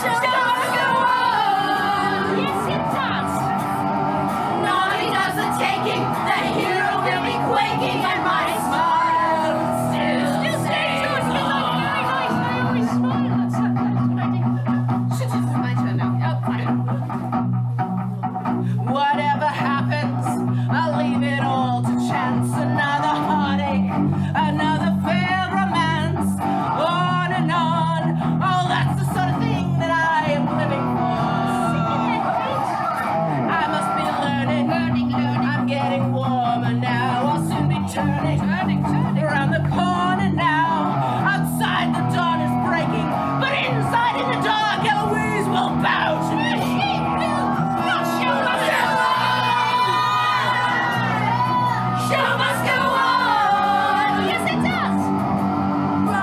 Show must go on. Yes, it does. The hero will be quaking and my smile still stays on. Very nice. I always smile. That's what I do. Shit, it's my turn now. Oh, fine. Whatever happens, I'll leave it all to chance. Another heartache, another failed romance. On and on. Oh, that's the sort of thing that I am living for. I must be learning. I'm getting warmer now. I'll soon be turning around the corner now. Outside the dawn is breaking, but inside in the dark, Eloise will bow to me. Show must go on. Yes, it does.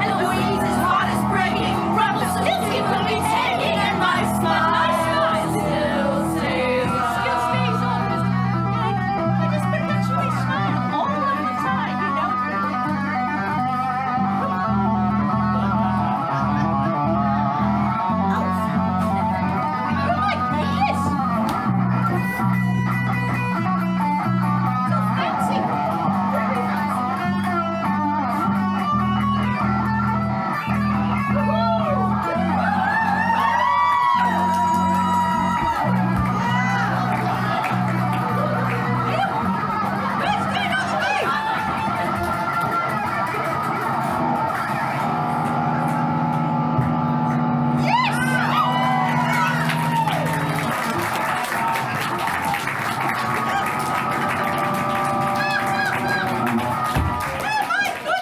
Eloise's heart is breaking. Rumpelstilskin will be taking, and my smile still stays on. Still stays on. I just perpetually smile all of the time, you know. Oh my goodness! So fancy.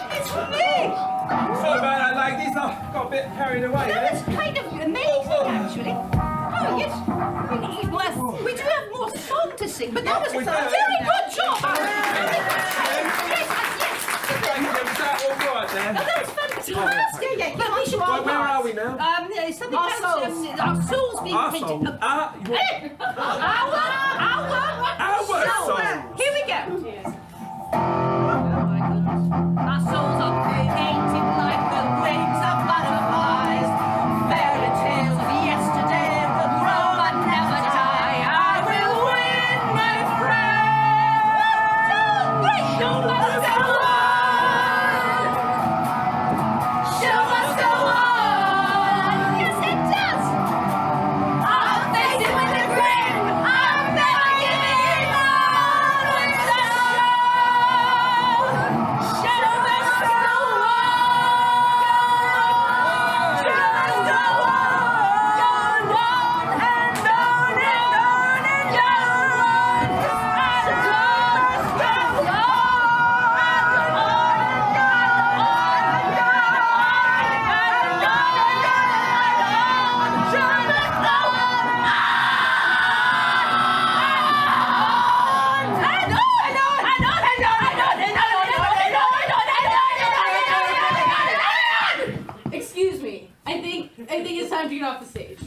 Very So bad I like this. I got a bit carried away there. That's kind of amazing, actually. Oh, yes. Well, we do have more song to sing, but that was a we do. very good job. Thank you. Was that all right there? That's fantastic. Yeah. But we should Well, where are we now? Something Our else, souls. our souls being Our printed. soul. Our soul. Here we go. Our souls are painted like the wings of butterflies. Fairy tales of yesterday will grow but never die. I will win, my friend. 1, 2, 3. Show must go on. Show must go on. Yes, it does. I'll face it with a grin. I'm never giving up with the show. Show must go on. Show must go on. And on and on and on. And on must go Excuse me. I think it's time to get off the stage.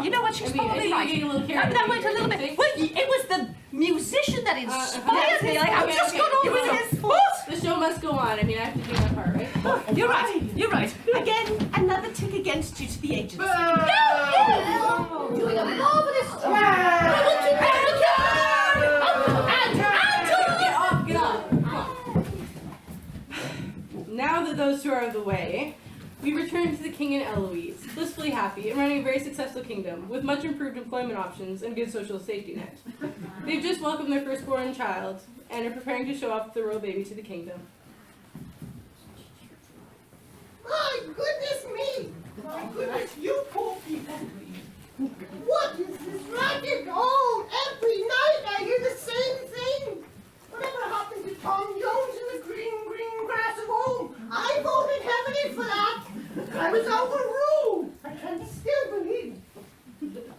You know what? She's I mean, I probably think you're right. getting a little carried That away went a here, little don't you bit. think? Well, it was the musician that inspired me. Like I okay, just okay. got all It his fault. The show must go on. I mean, I have to do my part, right? You're right. You're right. Again, another tick against you to the agency. Doing a marvelous job. Get off. Come on. Now that those two are out of the way, we return to the king and Eloise, blissfully happy and running a very successful kingdom with much improved employment options and good social safety net. They've just welcomed their firstborn child and are preparing to show off the royal baby to the kingdom. My goodness me! My goodness, you poor people! What is this racket? Oh, every night I hear the same thing! Whatever happened to Tom Jones in the green grass of home? I voted heavily for that! I was overruled! I can still believe it.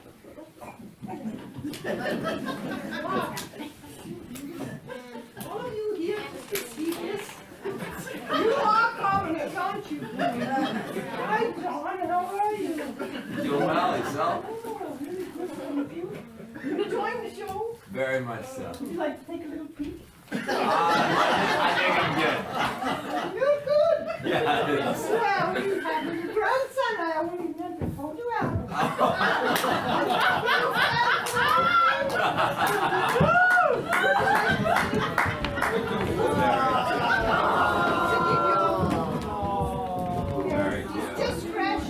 All of you here to see this? You are commoners, aren't you? Hi, John, how are you? Doing well, yourself? Oh, really good to meet you. You enjoying the show? Very much so. Would you like to take a little peek? I think I'm good. You're good. Yeah, it is. Well, you have a little grandson. I only meant to hold you out. Very cute. Just fresh.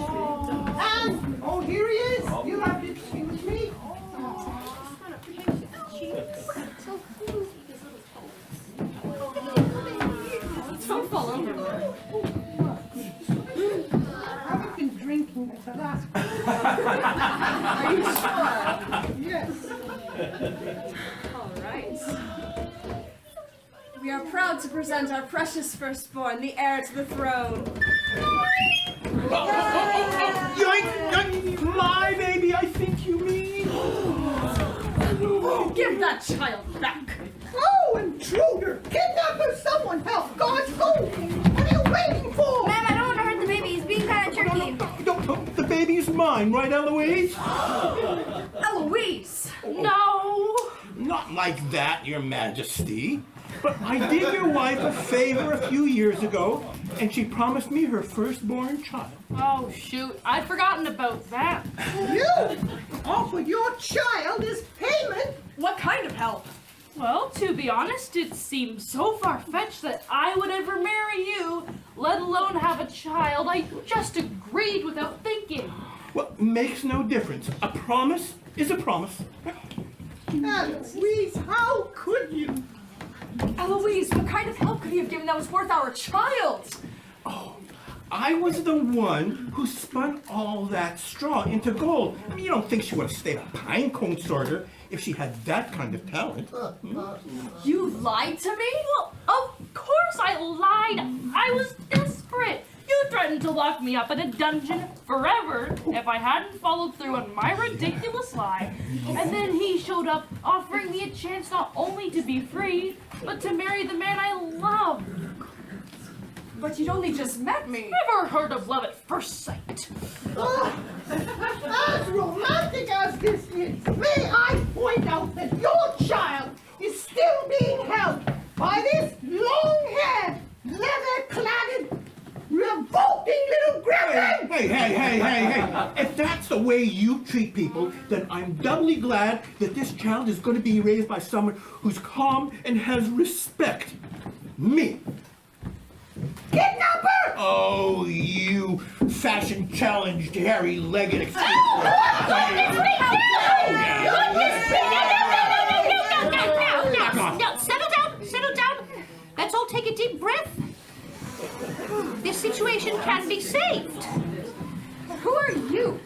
And, oh, here he is. You'll have to excuse me. Don't fall over. I haven't been drinking for the last Are you sure? Yes. All right. We are proud to present our precious firstborn, the heir to the throne. Yoink, yoink, my baby, I think you mean. Give that child back. Oh, intruder! Kidnapper! Someone help! God's fool! What are you waiting for? Ma'am, I don't want to hurt the baby. He's being kind of tricky. The baby's mine, right, Eloise? Eloise! No! Not like that, Your Majesty. But I did your wife a favor a few years ago, and she promised me her firstborn child. Oh, shoot. I'd forgotten about that. You offered your child as payment? What kind of help? Well, to be honest, it seems so far-fetched that I would ever marry you, let alone have a child. I just agreed without thinking. Well, makes no difference. A promise is a promise. Eloise, how could you? Eloise, what kind of help could he have given that was worth our child? Oh, I was the one who spun all that straw into gold. I mean, you don't think she would have stayed a pine cone sorter if she had that kind of talent. You lied to me? Well, of course I lied. I was desperate. You threatened to lock me up in a dungeon forever if I hadn't followed through on my ridiculous lie. And then he showed up offering me a chance not only to be free, but to marry the man I love. But you'd only just met me. Never heard of love at first sight. As romantic as this is, may I point out that your child is still being held by this long-haired, leather-cladded, revolting little gremlin! Hey. If that's the way you treat people, then I'm doubly glad that this child is going to be raised by someone who's calm and has respect. Me. Kidnapper! Oh, you fashion-challenged, hairy-legged excuse. No, settle down. Let's all take a deep breath. This situation can be saved. Who are you?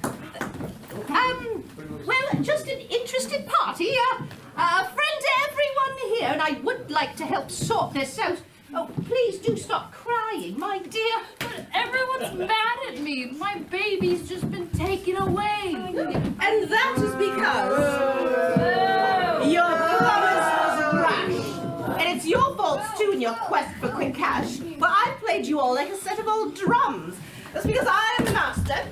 Well, just an interested party, a friend to everyone here, and I would like to help sort this out. Oh, please do stop crying, my dear. But everyone's mad at me. My baby's just been taken away. And that is because your promise was rash. And it's your fault too in your quest for quick cash. But I played you all like a set of old drums. That's because I am the master,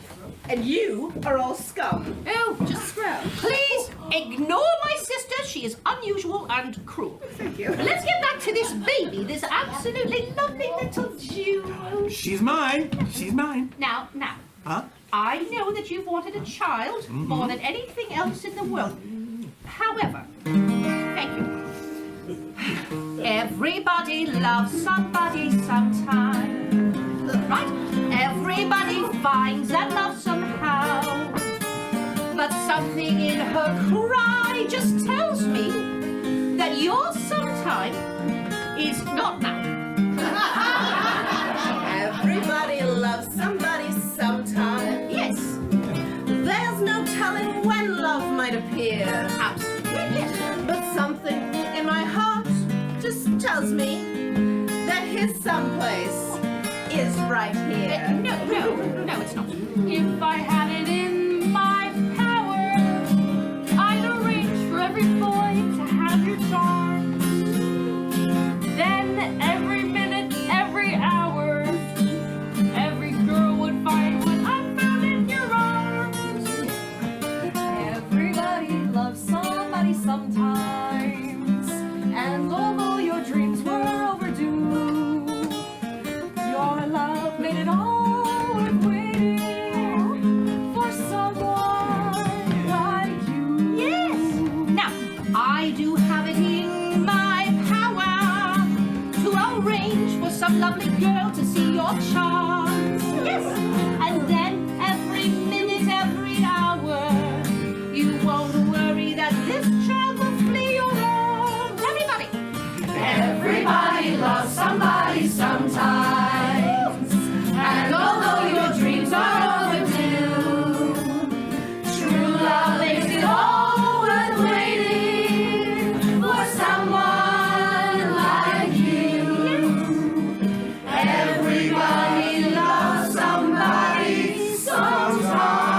and you are all scum. Oh, just please ignore my sister. She is unusual and cruel. Thank you. Let's get back to this baby, this absolutely lovely little Jew. She's mine. Now. Huh? I know that you've wanted a child more than anything else in the world. However, thank you. Everybody loves somebody sometime. Right? Everybody finds that love somehow. But something in her cry just tells me that your sometime is not now. Everybody loves somebody sometime. Yes. There's no telling when love might appear. Absolutely. Yes. But something in my heart just tells me that his someplace is right here. No, it's not. If I had it in my power, I'd arrange for every boy to have your charms. Then every minute, every hour, every girl would find what I found in your arms. Everybody loves somebody sometimes. And although your dreams were overdue, your love made it all worth waiting for someone like you. Yes. Now, have it in my power to arrange for some lovely girl to see your charms. Yes, and then every minute, every hour, you won't worry that this child will flee your arms. Everybody! Everybody loves somebody sometimes. And although your dreams are overdue, true love makes it all worth waiting for someone like you. Everybody loves somebody sometimes.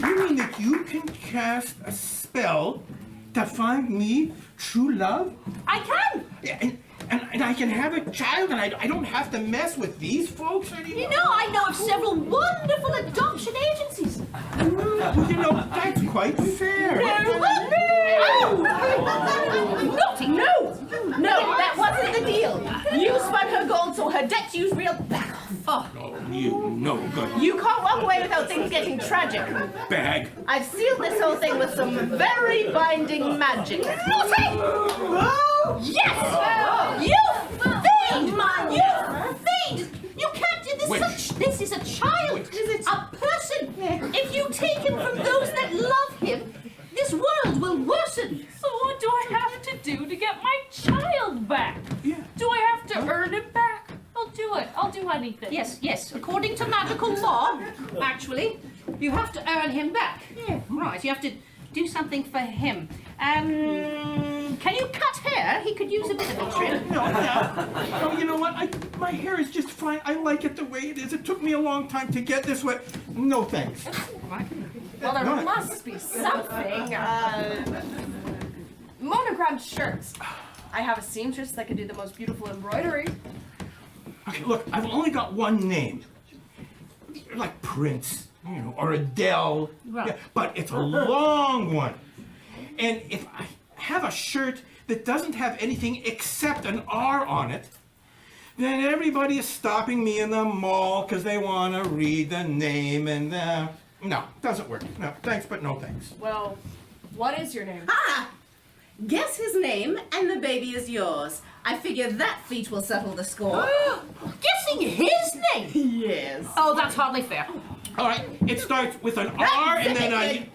You mean that you can cast a spell to find me true love? I can! Yeah, and I can have a child, and I don't have to mess with these folks anymore? You know, I know of several wonderful adoption agencies. Well, you know, that's quite fair. Naughty, No, that wasn't the deal. You spun her gold so her debts used real back off. Oh, you no good You can't walk away without things getting tragic. bag. I've sealed this whole thing with some very binding magic. Naughty! Yes! You fiend! You fiend! You can't do this. This is a child. A person. If you take him from those that love him, this world will worsen. So what do I have to do to get my child back? Yeah. Do I have to earn him back? I'll do it. I'll do anything. Yes. According to magical law, actually, you have to earn him back. Yeah. Right. You have to do something for him. Can you cut hair? He could use a bit of a trim. No, you know what? My hair is just fine. I like it the way it is. It took me a long time to get this way. No thanks. Well, there must be something. Monogrammed shirts. I have a seamstress that can do the most beautiful embroidery. Okay, look, I've only got one name. Like Prince, or Adele. Right. Yeah, but it's a long one. And if I have a shirt that doesn't have anything except an R on it, then everybody is stopping me in the mall because they want to read the name and no, doesn't work. No, thanks, but no thanks. Well, what is your name? Guess his name and the baby is yours. I figure that feat will settle the score. Guessing his name? Yes. Oh, that's hardly fair. All right, it starts with an R and then a...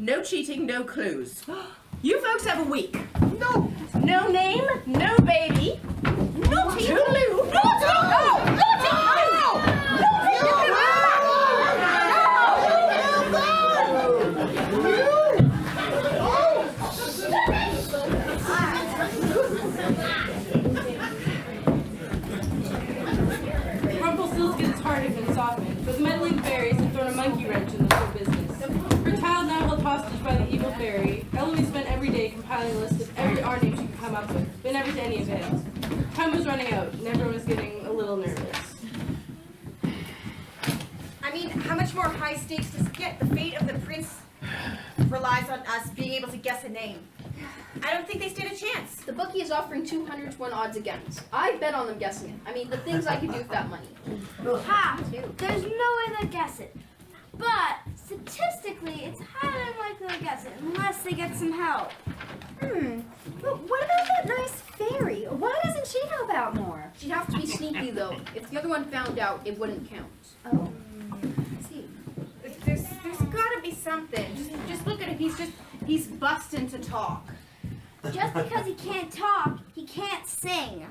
No cheating, no clues. You folks have a week. No name, no baby. Naughty! Toodaloo. Rumpelstilskin's heart had been softened, but the meddling fairies had thrown a monkey wrench in the whole business. Her child now held hostage by the evil fairy, Eloise spent every day compiling a list of every R name she could come up with, but never to any avail. Time was running out, and everyone was getting a little nervous. I mean, how much more high stakes does it get? The fate of the prince relies on us being able to guess a name. I don't think they stand a chance. The bookie is offering 200 to 1 odds against. I bet on them guessing it. I mean, the things I could do with that money. Ha! There's no way they'll guess it. But statistically, it's highly unlikely they'll guess it unless they get some help. But what about that nice fairy? Why doesn't she help out more? She'd have to be sneaky, though. If the other one found out, it wouldn't count. Oh, I see. There's gotta be something. Just look at him. He's busting to talk. Just because he can't talk, he can't sing.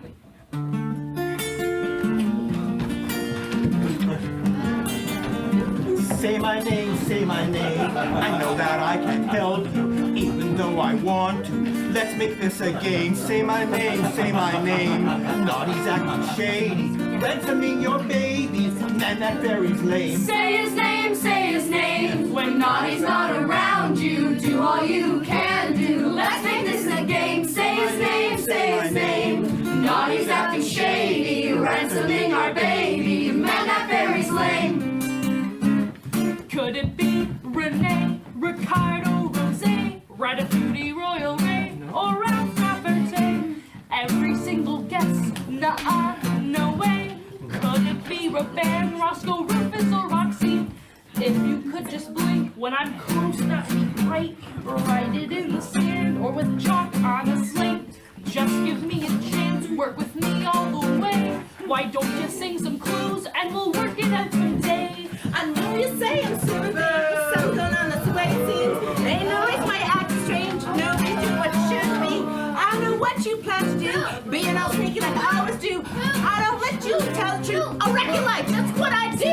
Say my name, say my name. I know that I can't help you, even though I want to. Let's make this a game. Say my name, say my name. Naughty's acting shady, ransoming your babies, and that fairy's lame. Say his name. When Naughty's not around you, do all you can do. Let's make this a game. Say his name. Naughty's acting shady, ransoming our baby. Man, that fairy's lame. Could it be Renee, Ricardo, Rosé, Ratatouille, Royal Ray, or Ralph Rafferty? Every single guess, nuh-uh, no way. Could it be Raban, Roscoe, Rufus, or Roxy? If you could just blink when I'm close, that'd be great. Write it in the sand or with chalk on a slate. Just give me a chance, work with me all the way. Why don't you sing some clues and we'll work it out today? I know you say I'm super big, something on the way it seems. They know it's my act strange, no, they do what it should be. I know what you plan to do, being all sneaky like I always do. I don't let you tell the truth, I'll wreck your life, that's what I do.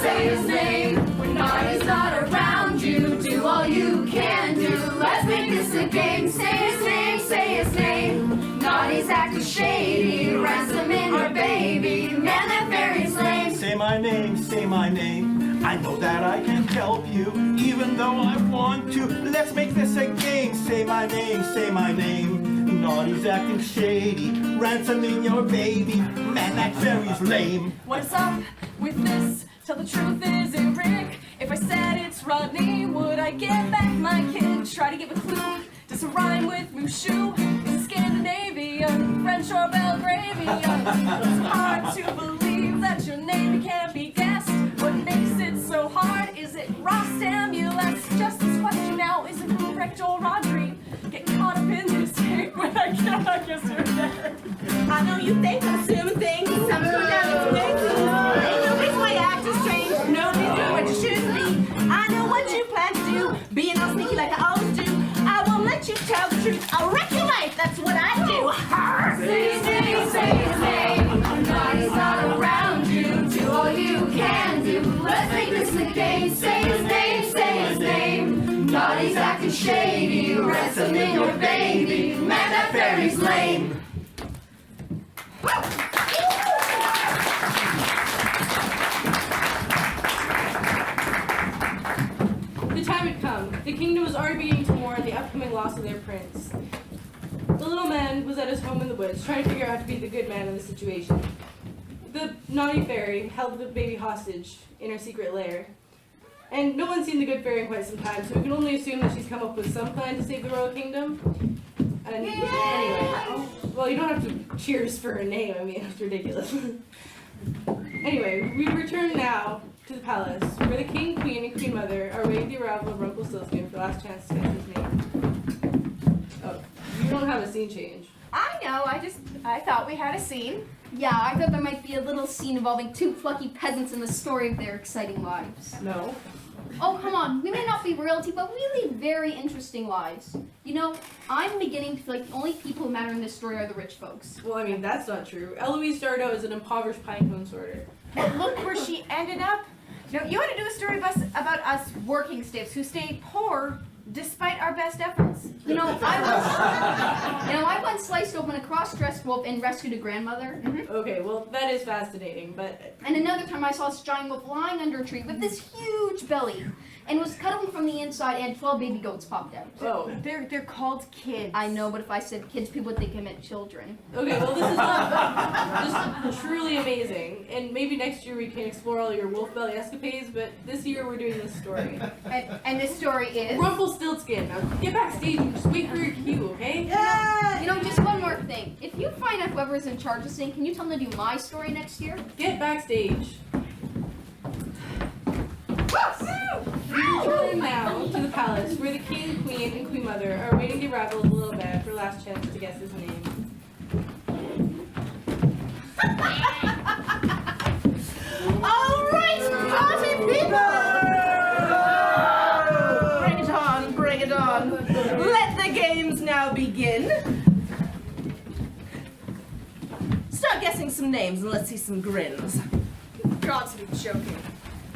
Say his name, when Naughty's not around you, do all you can do. Let's make this a game, say his name. Naughty's acting shady, ransom in your baby, man that fairy's lame. Say my name, I know that I can help you, even though I want to. Let's make this a game, say my name. Naughty's acting shady, ransoming your baby, man that fairy's lame. What's up with this? Tell the truth, is it Rick? If I said it's Rodney, would I get back my kid? Try to give a clue. Does it rhyme with Mushu? Is it Scandinavian, French or Belgravian? It's hard to believe that your name can't be guessed. What makes it so hard? Is it Rostamulus? Just this question now, is it Ruprecht or Rodri? Get caught up in this game when I cannot guess your name. I know you think I'm assuming things, I'm going down the way too. Ain't no reason why you act strange, no, they do what you should be. I know what you plan to do, being all sneaky like I always do. I won't let you tell the truth, I'll wreck your life, that's what I do. Say his name, Naughty's not around you, do all you can do. Let's make this a game, say his name. Naughty's acting shady, ransoming your baby, man that fairy's lame. The time had come. The kingdom was already beginning to mourn the upcoming loss of their prince. The little man was at his home in the woods, trying to figure out how to be the good man in the situation. The naughty fairy held the baby hostage in her secret lair. And no one's seen the good fairy in quite some time, so we can only assume that she's come up with some plan to save the royal kingdom. And anyway, well, you don't have to cheers for her name, I mean, it's ridiculous. Anyway, we return now to the palace, where the king, queen, and queen mother are waiting the arrival of Rumpelstilskin for the last chance to guess his name. Oh, you don't have a scene change. I know, I thought we had a scene. Yeah, I thought there might be a little scene involving two plucky peasants in the story of their exciting lives. No. Oh, come on. We may not be royalty, but we lead very interesting lives. You know, I'm beginning to feel like the only people who matter in this story are the rich folks. Well, I mean, that's not true. Eloise started out as an impoverished pinecone sorter. But look where she ended up. No, you want to do a story about us working stiffs who stay poor despite our best efforts. You know, I once sliced open a cross-dressed wolf and rescued a grandmother. Okay, well, that is fascinating, but... And another time I saw this giant wolf lying under a tree with this huge belly and was cut open from the inside and 12 baby goats popped out. Oh. They're called kids. I know, but if I said kids, people would think I meant children. Okay, well, this is just truly amazing. And maybe next year we can explore all your wolf belly escapades, but this year we're doing this story. And this story is? Rumpelstilskin. Now get backstage and just wait for your cue, okay? Yeah! You know, just one more thing. If you find out whoever's in charge of this thing, can you tell them to do my story next year? Get backstage. We return now to the palace, where the king, queen, and queen mother are waiting the arrival of the little man for last chance to guess his name. All right, party people! Bring it on. Let the games now begin. Start guessing some names and let's see some grins. Got to be joking.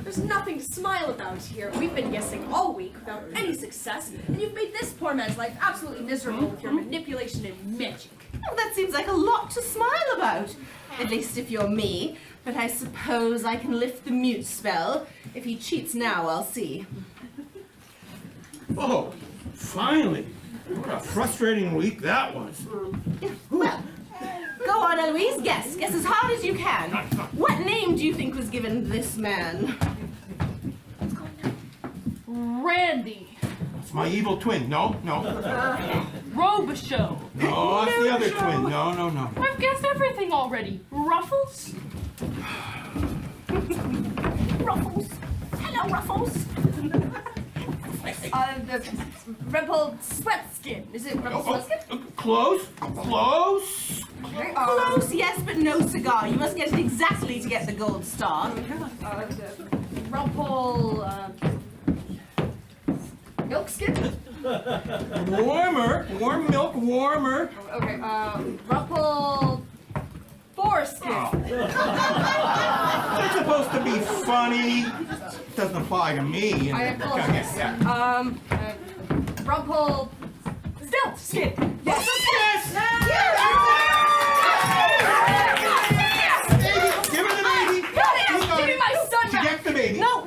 There's nothing to smile about here. We've been guessing all week without any success, and you've made this poor man's life absolutely miserable with your manipulation and magic. Well, that seems like a lot to smile about. At least if you're me. But I suppose I can lift the mute spell. If he cheats now, I'll see. Oh, finally. What a frustrating week that was. Well, go on, Eloise. Guess. Guess as hard as you can. What name do you think was given this man? Randy. It's my evil twin. No. Robichaux. No, that's the other twin. No. I've guessed everything already. Ruffles? Ruffles. Hello, Ruffles. Rumpelstilskin. Is it Rumpelstilskin? Close. Close, yes, but no cigar. You must get it exactly to get the gold star. Milkskin? Warm milk, warmer. Okay, Foreskin. It's supposed to be funny. Doesn't apply to me. I apologize. Rumpelstilskin. Yes. Give her the baby. Give me my son She gets the baby. No,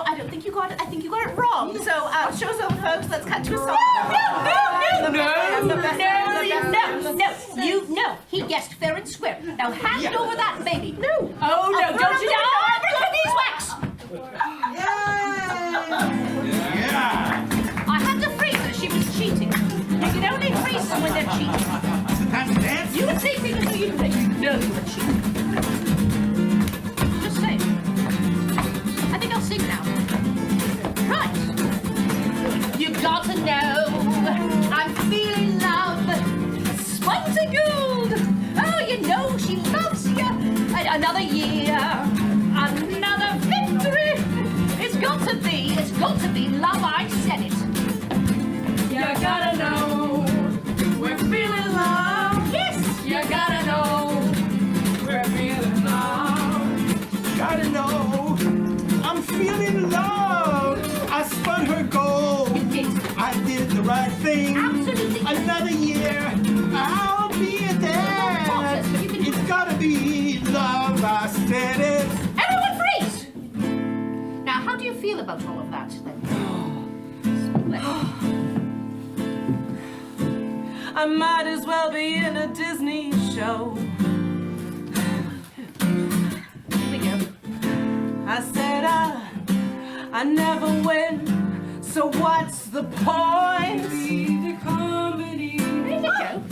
I don't think you got it. I think you got it wrong. So, show's over, folks. Let's cut to a song. No, you know. He guessed fair and square. Now hand over that baby. No. Oh, no, don't you dare. Oh, kidneys wax. Yeah. I had to freeze her. She was cheating. You can only freeze them when they're cheating. That's a dance. You would see people who you know you were cheating. Just saying. I think I'll sing now. Right. You got to know I'm feeling love. Spun to gold. Oh, you know she loves you. Another year. Another victory. It's got to be love. I said it. You gotta know we're feeling love. Yes. You gotta know we're feeling love. Gotta know I'm feeling love. I spun her gold. You did. I did the right thing. Absolutely. Another year, I'll be a dad. It's gotta be love. I said it. Everyone freeze! Now, how do you feel about all of that, then? I might as well be in a Disney show. Here we go. I said I never win, so what's the point? The comedy. Here we go.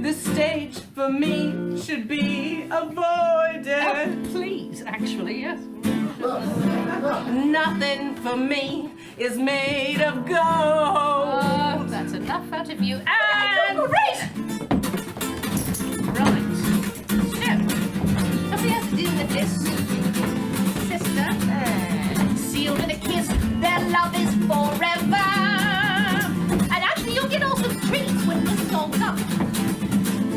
The stage for me should be avoided. Please, actually, yes. Nothing for me is made of gold. That's enough out of you. And raise! Right. So, nothing else to do with this. Sister. Sealed with a kiss, their love is forever. And actually, you'll get all some treats when this is all done.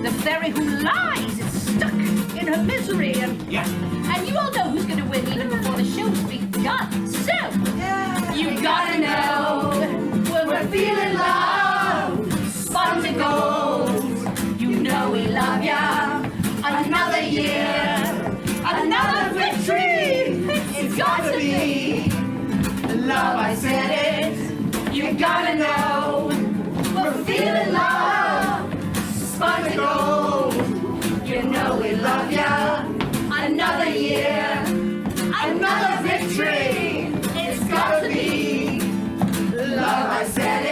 The fairy who lies is stuck in her misery, and you all know who's going to win even before the show's begun. So, you gotta know when we're feeling love, spun to gold. You know we love ya. Another year, another victory. It's got to be love. I said it. You gotta know we're feeling love. Spun to gold. You know we love ya. Another year, another victory. It's got to be love. I said it.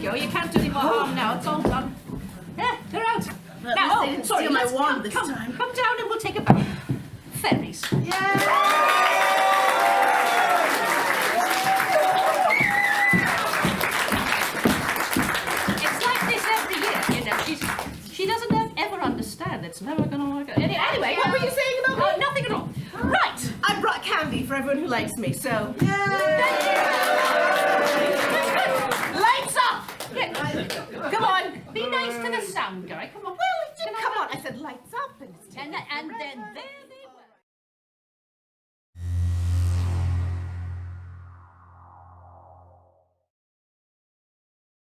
go. You can't do any more harm now. It's all done. Yeah, they're out. Well, at Now, least they didn't steal my let's wand this come time. down and we'll take a bath. Fairies. It's like this every year, you know. She doesn't ever understand. It's never gonna work out. Anyway, What were you saying about me? nothing at all. Right. I brought candy for everyone who likes me, so. Lights up! Yeah. Come on, be nice to the sound guy. Come on. Well, come on. I said lights up and it's and then there